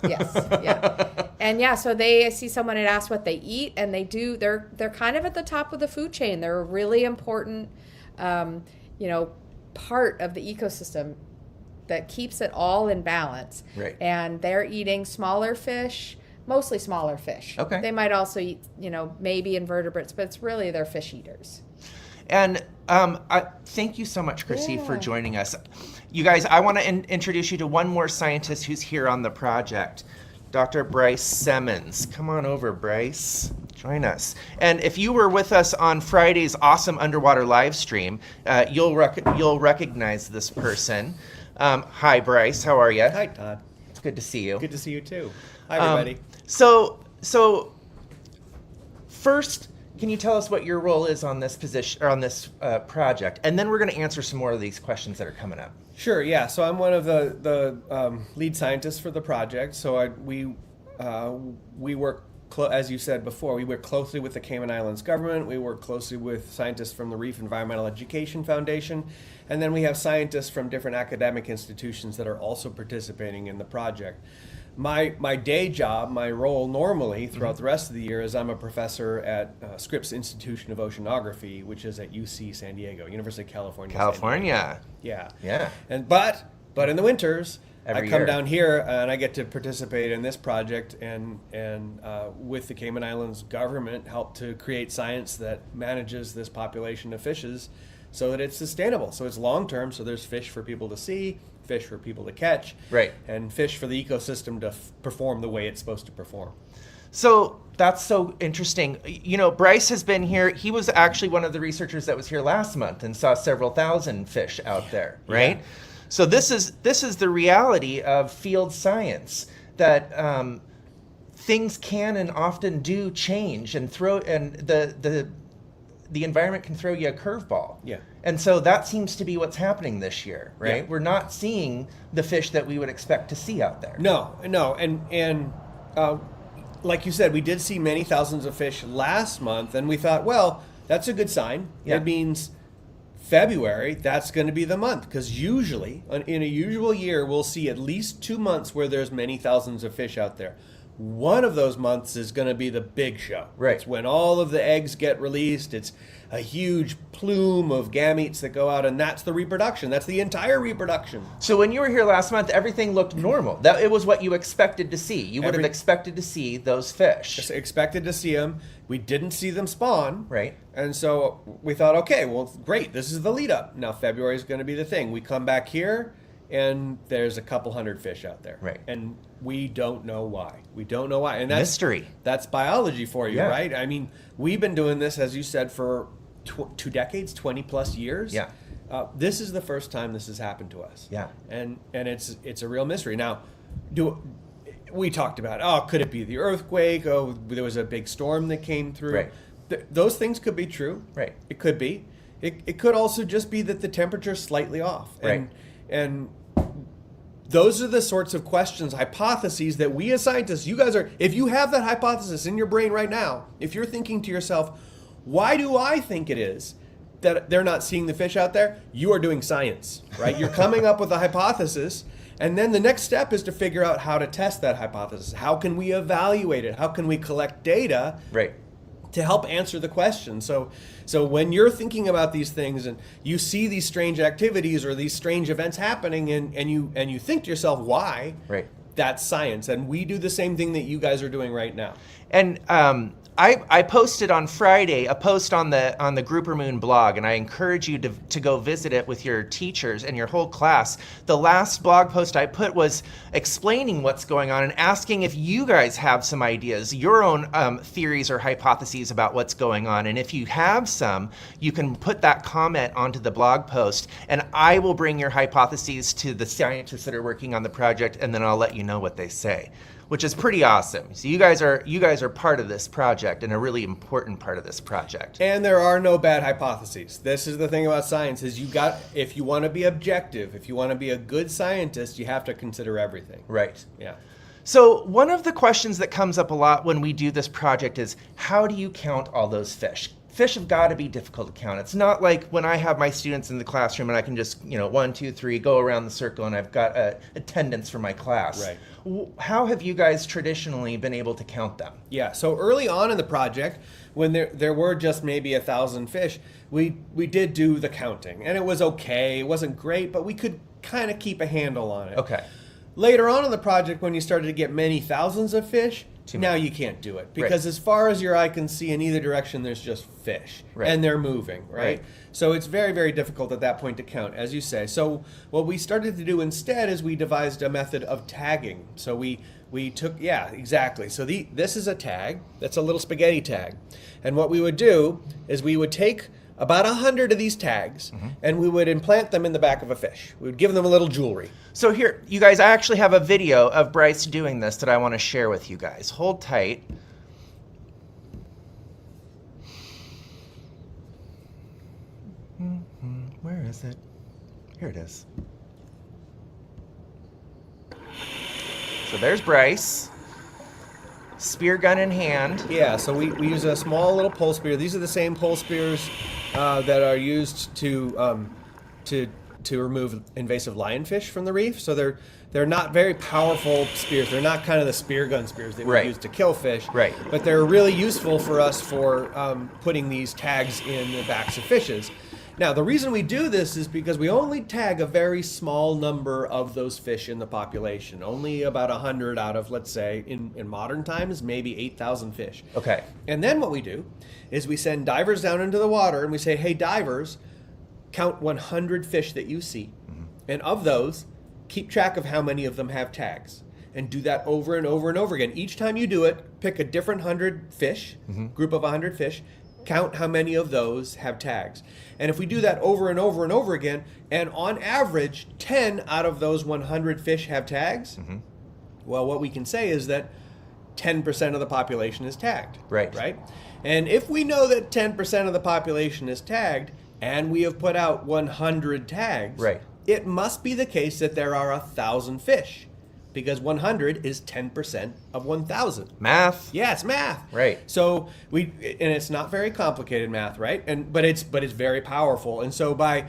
yes, yeah, and yeah. So I see someone had asked what they eat, and they do. They're kind of at the top of the food chain. They're a really important, part of the ecosystem that keeps it all in balance. Right. And they're eating smaller fish, mostly smaller fish. Okay. They might also eat, maybe invertebrates, but it's really they're fish eaters. And thank you so much, Christy, for Yeah. joining us. You guys, I want to introduce you to one more scientist who's here on the project, Dr. Brice Semmens. Come on over, Brice. Join us. And if you were with us on Friday's awesome underwater live stream, you'll recognize this person. Hi, Brice. How are you? Hi, Todd. It's good to see you. Good to see you too. Hi, everybody. So first, can you tell us what your role is on this position or on this project, and then we're going to answer some more of these questions that are coming up. Sure. Yeah. So I'm one of the lead scientists for the project. So we work, as you said before, we work closely with the Cayman Islands government. We work closely with scientists from the REEF Environmental Education Foundation, and then we have scientists from different academic institutions that are also participating in the project. My day job, my role normally throughout the rest of the year is I'm a professor at Scripps Institution of Oceanography, which is at UC San Diego, University of California. San California. Diego. Yeah. And but in the winters, Every I come year. down here and I get to participate in this project and with the Cayman Islands government help to create science that manages this population of fishes so that it's sustainable. So it's long term. So there's fish for people to see, fish for people to catch, Right. and fish for the ecosystem to perform the way it's supposed to perform. So that's so interesting. Brice has been here. He was actually one of the researchers that was here last month and saw several thousand fish out there, right? Yeah. So this is the reality of field science, that things can and often do change and the environment can throw you a curveball. Yeah. And so that seems to be what's happening this year, right? Yeah. We're not seeing the fish that we would expect to see out there. No, and like you said, we did see many thousands of fish last month, and we thought, well, that's a good sign. Yeah. It means February, that's going to be the month, because usually, in a usual year, we'll see at least 2 months where there's many thousands of fish out there. one of those months is going to be the big show. Right. It's when all of the eggs get released. It's a huge plume of gametes that go out, and that's the reproduction. That's the entire reproduction. So when you were here last month, everything looked normal. That it was what you expected to see. You would have expected to see those fish. Just expected to see them. We didn't see them spawn. Right. And so we thought, okay, well, great. This is the lead up. Now February is going to be the thing. We come back here, and there's a couple hundred fish out there. Right. And we don't know why. We don't know why. And that's Mystery. That's biology for you, Yeah. right? I mean, we've been doing this, as you said, for 2 decades, 20 plus years. Yeah. This is the first time this has happened to us. Yeah. And it's a real mystery. Now, we talked about, could it be the earthquake? Oh, there was a big storm that came through. Right. Those things could be true. Right. It could be. It could also just be that the temperature's slightly off. Right. And those are the sorts of questions, hypotheses that we as scientists, you guys are, if you have that hypothesis in your brain right now, if you're thinking to yourself, why do I think it is that they're not seeing the fish out there? You are doing science, right? You're coming up with a hypothesis, and then the next step is to figure out how to test that hypothesis. How can we evaluate it? How can we collect data? Right. To help answer the question. So when you're thinking about these things and you see these strange activities or these strange events happening and you think to yourself, why? Right. That's science. And we do the same thing that you guys are doing right now. And I posted on Friday a post on the Grouper Moon blog, and I encourage you to go visit it with your teachers and your whole class. The last blog post I put was explaining what's going on and asking if you guys have some ideas, your own theories or hypotheses about what's going on. And if you have some, you can put that comment onto the blog post, and I will bring your hypotheses to the scientists that are working on the project, and then I'll let you know what they say, which is pretty awesome. So you guys are part of this project and a really important part of this project. And there are no bad hypotheses. This is the thing about science is if you want to be objective, if you want to be a good scientist, you have to consider everything. Right. Yeah. So one of the questions that comes up a lot when we do this project is, how do you count all those fish? Fish have got to be difficult to count. It's not like when I have my students in the classroom and I can just, 1, 2, 3, go around the circle and I've got attendance for my class. Right. How have you guys traditionally been able to count them? Yeah, so early on in the project, when there were just maybe 1,000 fish, we did do the counting. And it was okay. It wasn't great, but we could kind of keep a handle on it. Okay. Later on in the project, when you started to get many thousands of fish, Too now many. you can't do it. Because as far as your eye can see in either direction, there's just fish. Right. And they're moving, right? Right. So it's very, very difficult at that point to count, as you say. So what we started to do instead is we devised a method of tagging. So we took, yeah, exactly. So this is a tag. That's a little spaghetti tag. And what we would do is we would take about 100 of these tags, and we would implant them in the back of a fish. We would give them a little jewelry. So here, you guys, I actually have a video of Brice doing this that I want to share with you guys. Hold tight. Where is it? Here it is. So there's Brice, spear gun in hand. Yeah, so we use a small little pole spear. These are the same pole spears that are used to remove invasive lionfish from the reef. So they're not very powerful spears. They're not kind of the spear gun spears that we Right. use to kill fish. Right. But they're really useful for us for putting these tags in the backs of fishes. Now, the reason we do this is because we only tag a very small number of those fish in the population. Only about 100 out of, let's say, in modern times, maybe 8,000 fish. Okay. And then what we do is we send divers down into the water and we say, hey, divers, count 100 fish that you see. And of those, keep track of how many of them have tags. And do that over and over and over again. Each time you do it, pick a different 100 fish, group of 100 fish, count how many of those have tags. And if we do that over and over and over again, and on average, 10 out of those 100 fish have tags, well, what we can say is that 10% of the population is tagged. Right. Right? And if we know that 10% of the population is tagged, and we have put out 100 tags, Right. it must be the case that there are 1,000 fish, because 100 is 10% of 1,000. Math. Yeah, it's math. Right. So and it's not very complicated math, right? But it's very powerful. And so by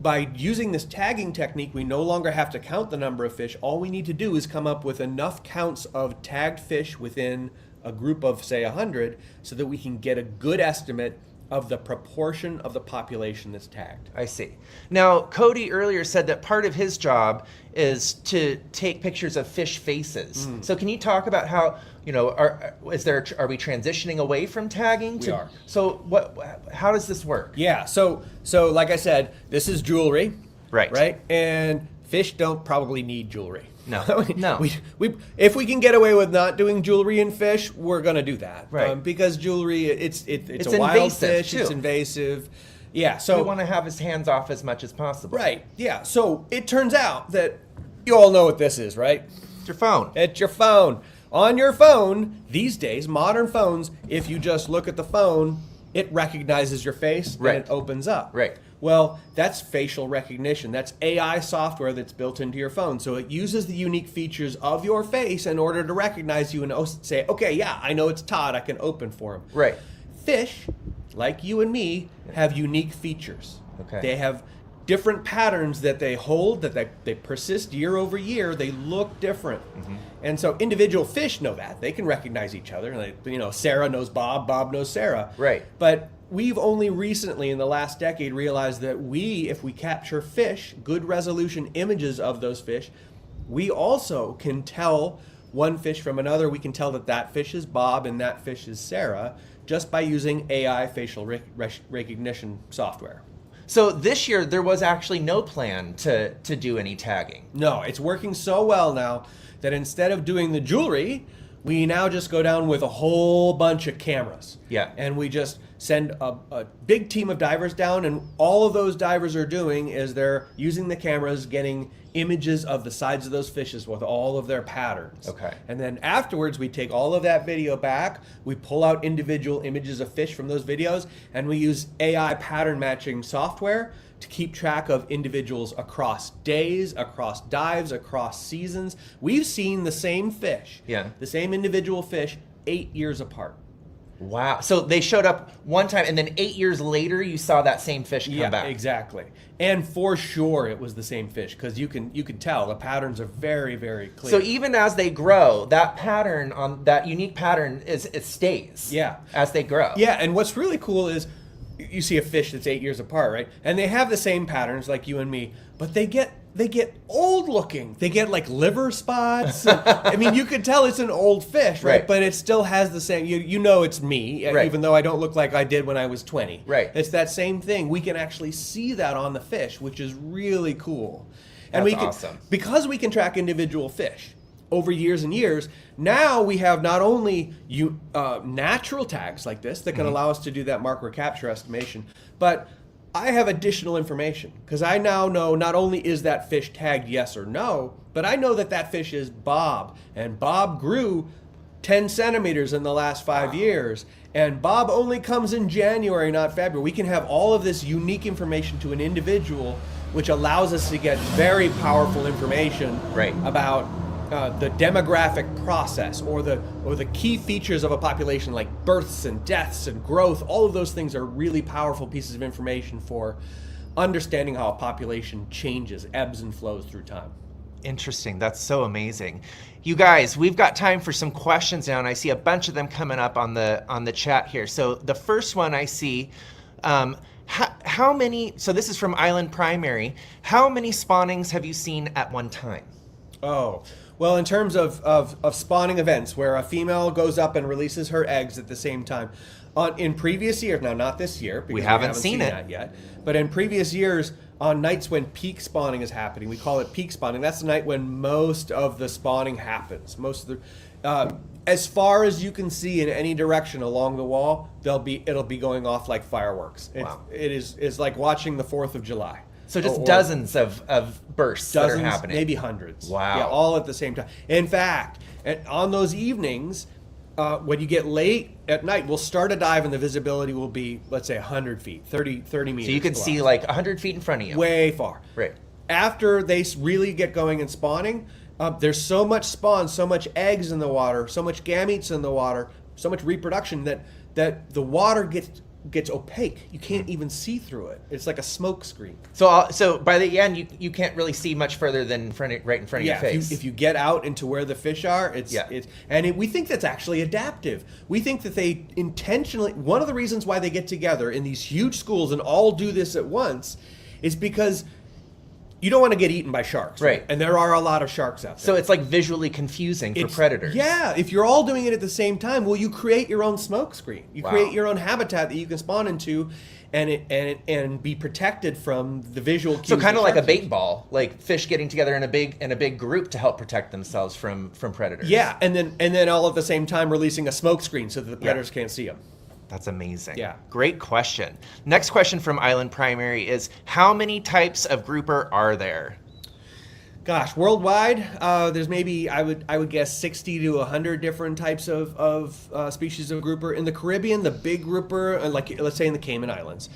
by using this tagging technique, we no longer have to count the number of fish. All we need to do is come up with enough counts of tagged fish within a group of, say, 100, so that we can get a good estimate of the proportion of the population that's tagged. I see. Now, Cody earlier said that part of his job is to take pictures of fish faces. So can you talk about how, are we transitioning away from tagging? We are. So how does this work? Yeah, so like I said, this is jewelry. Right. Right? And fish don't probably need jewelry. No. No. We if we can get away with not doing jewelry in fish, we're going to do that. Right. Because jewelry, it's a wild invasive, fish. too. It's invasive. Yeah. So We want to have his hands off as much as possible. right. Yeah. So it turns out that you all know what this is, right? It's your phone. It's your phone. On your phone these days, modern phones, if you just look at the phone, it recognizes your face Right. and it opens up. Right. Well, that's facial recognition. That's AI software that's built into your phone. So it uses the unique features of your face in order to recognize you and say, okay, yeah, I know it's Todd. I can open for him. Right. Fish, like you and me, have unique features. Okay. They have different patterns that they hold, that they persist year over year. They look different. And so individual fish know that. They can recognize each other. Like, Sarah knows Bob, Bob knows Sarah. Right. But we've only recently in the last decade realized that if we capture fish, good resolution images of those fish, we also can tell one fish from another. We can tell that fish is Bob and that fish is Sarah just by using AI facial recognition software. So this year there was actually no plan to do any tagging. No, it's working so well now that instead of doing the jewelry, we now just go down with a whole bunch of cameras. Yeah. And we just send a big team of divers down, and all of those divers are doing is they're using the cameras, getting images of the sides of those fishes with all of their patterns. Okay. And then afterwards, we take all of that video back, we pull out individual images of fish from those videos, and we use AI pattern matching software to keep track of individuals across days, across dives, across seasons. We've seen the same fish, the same individual fish, 8 years apart. Wow. So they showed up one time, and then 8 years later, you saw that same fish come back. Exactly. And for sure, it was the same fish, because you can tell the patterns are very, very clear. So even as they grow, that pattern that unique pattern it stays. As they grow. Yeah. And what's really cool is you see a fish that's 8 years apart, right? And they have the same patterns like you and me, but they get old looking. They get like liver spots. I mean, you could tell it's an old fish, right? But it still has the same, it's me, even though I don't look like I did when I was 20. Right. It's that same thing. We can actually see that on the fish, which is really cool. And That's awesome. Because we can track individual fish over years and years, now we have not only natural tags like this that can allow us to do that mark recapture estimation, but I have additional information, because I now know not only is that fish tagged yes or no, but I know that fish is Bob, and Bob grew 10 centimeters in the last 5 years, and Bob only comes in January, not February. We can have all of this unique information to an individual, which allows us to get very powerful information about the demographic process or the key features of a population, like births and deaths and growth. All of those things are really powerful pieces of information for understanding how a population changes, ebbs and flows through time. Interesting. That's so amazing. You guys, we've got time for some questions now, and I see a bunch of them coming up on the chat here. So the first one I see, how many, so this is from Island Primary, how many spawnings have you seen at one time? Oh, well, in terms of spawning events where a female goes up and releases her eggs at the same time, in previous years, now not this year, because we haven't seen it that yet, but in previous years, on nights when peak spawning is happening, we call it peak spawning. That's the night when most of the spawning happens. Most of the, as far as you can see in any direction along the wall, it'll be going off like fireworks. Wow. It's like watching the 4th of July. So just dozens of bursts that are happening. Maybe hundreds. Wow. Yeah, all at the same time. In fact, on those evenings, when you get late at night, we'll start a dive and the visibility will be, let's say, 100 feet, 30 meters. So you can see like 100 feet in front of you. Way far. Right. After they really get going and spawning, there's so much spawn, so much eggs in the water, so much gametes in the water, so much reproduction that the water gets gets opaque. You can't even see through it. It's like a smoke screen. So by the end, you can't really see much further than right in front of your face. If you get out into where the fish are, we think that's actually adaptive. We think that they intentionally, one of the reasons why they get together in these huge schools and all do this at once is because you don't want to get eaten by sharks. Right. And there are a lot of sharks out there. So it's like visually confusing for predators. Yeah, if you're all doing it at the same time, well, you create your own smoke screen. You create your own habitat that you can spawn into, and be protected from the visual cues. So kind of like a sharks bait use. ball, like fish getting together in a big group to help protect themselves from predators. Yeah, and then all at the same time releasing a smoke screen so that the predators can't see them. That's amazing. Yeah. Great question. Next question from Island Primary is, how many types of grouper are there? Gosh, worldwide, there's maybe I would guess 60 to 100 different types of species of grouper. In the Caribbean, the big grouper, like let's say in the Cayman Islands,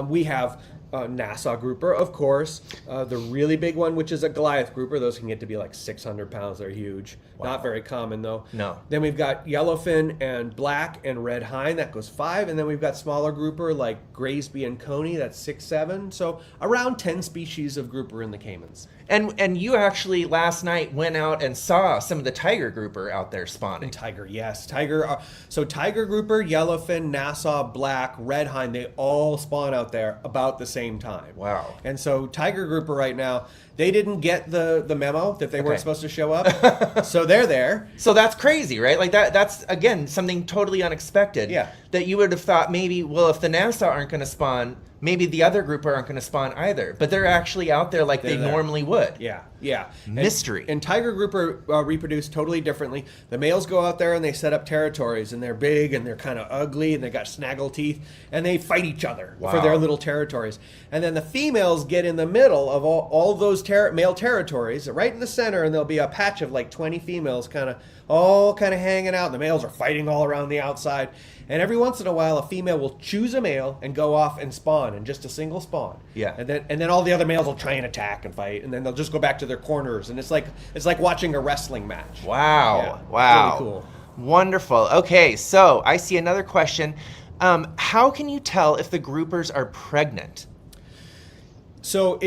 we have Nassau Grouper, of course. The really big one, which is a Goliath grouper, those can get to be like 600 pounds. They're huge. Wow. Not very common though. No. Then we've got yellowfin and black and red hine. That goes 5. And then we've got smaller grouper like Graysby and Coney. That's 6, 7. So around 10 species of grouper in the Caymans. And you actually last night went out and saw some of the tiger grouper out there spawning. Tiger, yes. Tiger. So tiger grouper, yellowfin, Nassau, black, red hine, they all spawn out there about the same time. Wow. And so tiger grouper right now, they didn't get the memo that they weren't supposed to show up. So they're there. So that's crazy, right? Like that's again something totally unexpected. Yeah. That you would have thought maybe, well, if the Nassau aren't going to spawn, maybe the other grouper aren't going to spawn either. But they're actually out there like they normally would. Yeah, yeah. Mystery. And tiger grouper reproduce totally differently. The males go out there and they set up territories, and they're big and they're kind of ugly and they got snaggle teeth, and they fight each other for their little territories. And then the females get in the middle of all those male territories, right in the center, and there'll be a patch of like 20 females kind of hanging out. The males are fighting all around the outside. And every once in a while, a female will choose a male and go off and spawn in just a single spawn. Yeah. And then all the other males will try and attack and fight, and then they'll just go back to their corners. And it's like watching a wrestling match. Wow. Yeah, Wow. Really cool. Wonderful. Okay, so I see another question. How can you tell if the groupers are pregnant? So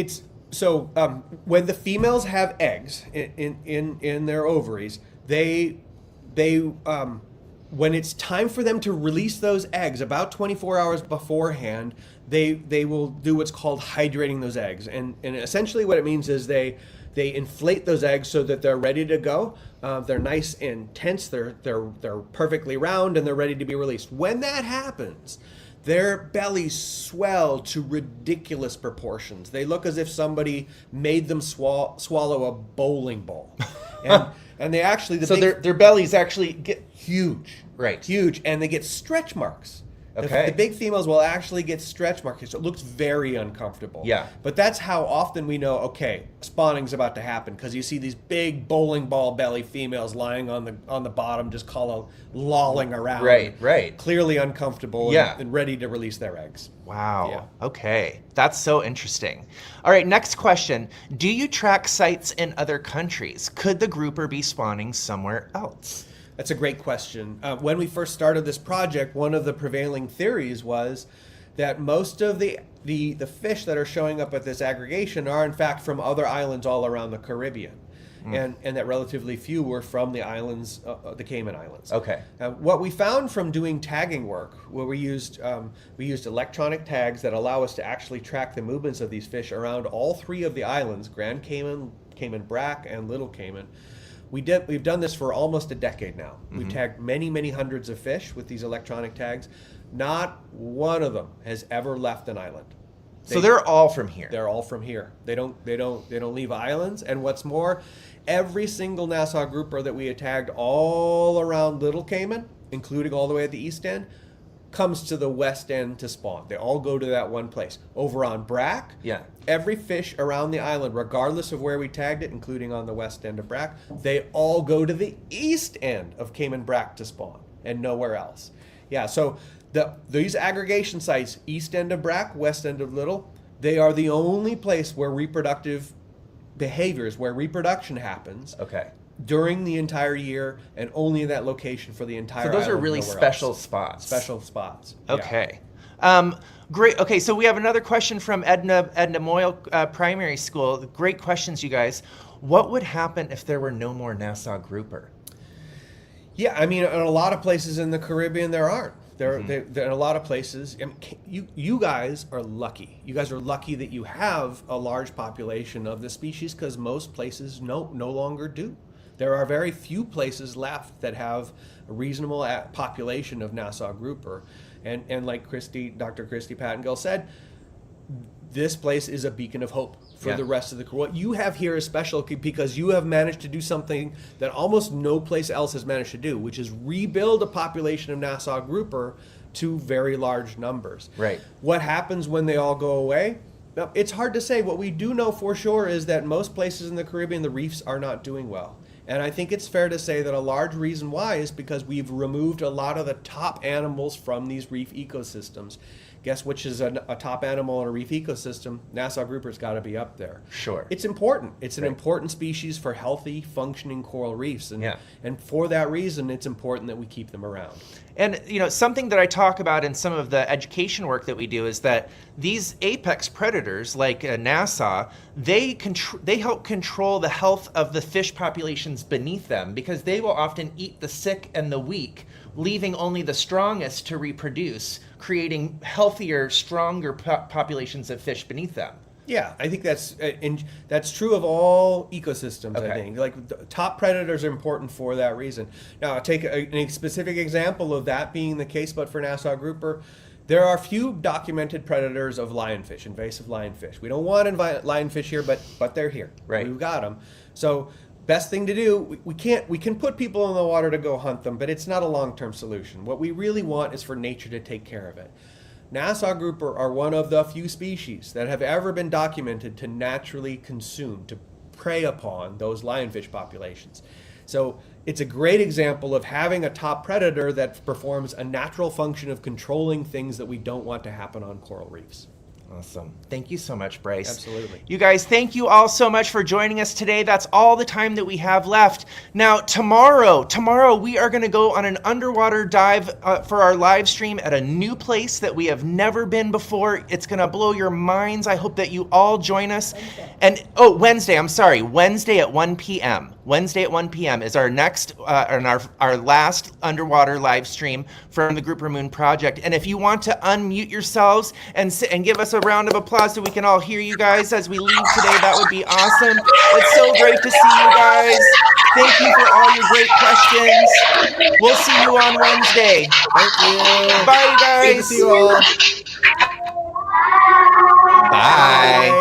when the females have eggs in their ovaries, they when it's time for them to release those eggs, about 24 hours beforehand, they will do what's called hydrating those eggs. And essentially what it means is they inflate those eggs so that they're ready to go. They're nice and tense. They're perfectly round, and they're ready to be released. When that happens, their bellies swell to ridiculous proportions. They look as if somebody made them swallow a bowling ball. And they actually... their bellies actually get huge. Right. Huge. And they get stretch marks. Okay. The big females will actually get stretch marks. So it looks very uncomfortable. Yeah. But that's how often we know, okay, spawning's about to happen, because you see these big bowling ball belly females lying on the bottom, just lolling around. Right. Clearly uncomfortable and ready to release their eggs. Wow. Yeah. Okay. That's so interesting. All right, next question. Do you track sites in other countries? Could the grouper be spawning somewhere else? That's a great question. When we first started this project, one of the prevailing theories was that most of the fish that are showing up at this aggregation are in fact from other islands all around the Caribbean. And that relatively few were from the islands, the Cayman Islands. Okay. What we found from doing tagging work, where we used electronic tags that allow us to actually track the movements of these fish around all 3 of the islands, Grand Cayman, Cayman Brac, and Little Cayman. We've done this for almost a decade now. Mm-hmm. We've tagged many hundreds of fish with these electronic tags. Not one of them has ever left an island. So they're all from here. They're all from here. They don't leave islands. And what's more, every single Nassau grouper that we had tagged all around Little Cayman, including all the way at the east end, comes to the west end to spawn. They all go to that one place. Over on Brac, every fish around the island, regardless of where we tagged it, including on the west end of Brac, they all go to the east end of Cayman Brac to spawn, and nowhere else. Yeah, so these aggregation sites, east end of Brac, west end of Little, they are the only place where reproductive behaviors, where reproduction happens. Okay. During the entire year, and only in that location for the entire island. So those are really special spots. Special spots. Okay. Yeah. Great. Okay, so we have another question from Edna Moyle Primary School. Great questions, you guys. What would happen if there were no more Nassau Grouper? Yeah, I mean, in a lot of places in the Caribbean, there aren't. There in a lot of places. I mean, you guys are lucky. You guys are lucky that you have a large population of the species, because most places no longer do. There are very few places left that have a reasonable population of Nassau Grouper. And like Dr. Christy Pattengill said, this place is a beacon of hope for the rest of the What you have here is special because you have managed to do something that almost no place else has managed to do, which is rebuild a population of Nassau Grouper to very large numbers. Right. What happens when they all go away? Now, it's hard to say. What we do know for sure is that most places in the Caribbean, the reefs are not doing well. And I think it's fair to say that a large reason why is because we've removed a lot of the top animals from these reef ecosystems. Guess which is a top animal in a reef ecosystem? Nassau Grouper's got to be up there. Sure. It's important. It's an important species for healthy, functioning coral reefs. And for that reason, it's important that we keep them around. And something that I talk about in some of the education work that we do is that these apex predators, like Nassau, they help control the health of the fish populations beneath them, because they will often eat the sick and the weak, leaving only the strongest to reproduce, creating healthier, stronger populations of fish beneath them. Yeah, I think that's true of all ecosystems. Okay. I think like top predators are important for that reason. Now, I'll take a specific example of that being the case, but for Nassau Grouper, there are few documented predators of lionfish, invasive lionfish. We don't want lionfish here, but they're here. Right. We've got them. So best thing to do, we can put people in the water to go hunt them, but it's not a long-term solution. What we really want is for nature to take care of it. Nassau Grouper are one of the few species that have ever been documented to naturally consume, to prey upon those lionfish populations. So it's a great example of having a top predator that performs a natural function of controlling things that we don't want to happen on coral reefs. Awesome. Thank you so much, Brice. Absolutely. You guys, thank you all so much for joining us today. That's all the time that we have left. Now, tomorrow we are going to go on an underwater dive for our live stream at a new place that we have never been before. It's going to blow your minds. I hope that you all join us. Wednesday at 1 p.m. Wednesday at 1 p.m. is our next and our last underwater live stream from the Grouper Moon Project. And if you want to unmute yourselves and give us a round of applause so we can all hear you guys as we leave today, that would be awesome. It's so great to see you guys. Thank you for all your great questions. We'll see you on Wednesday. Thank you. Bye, you guys. Good to see you all. Bye.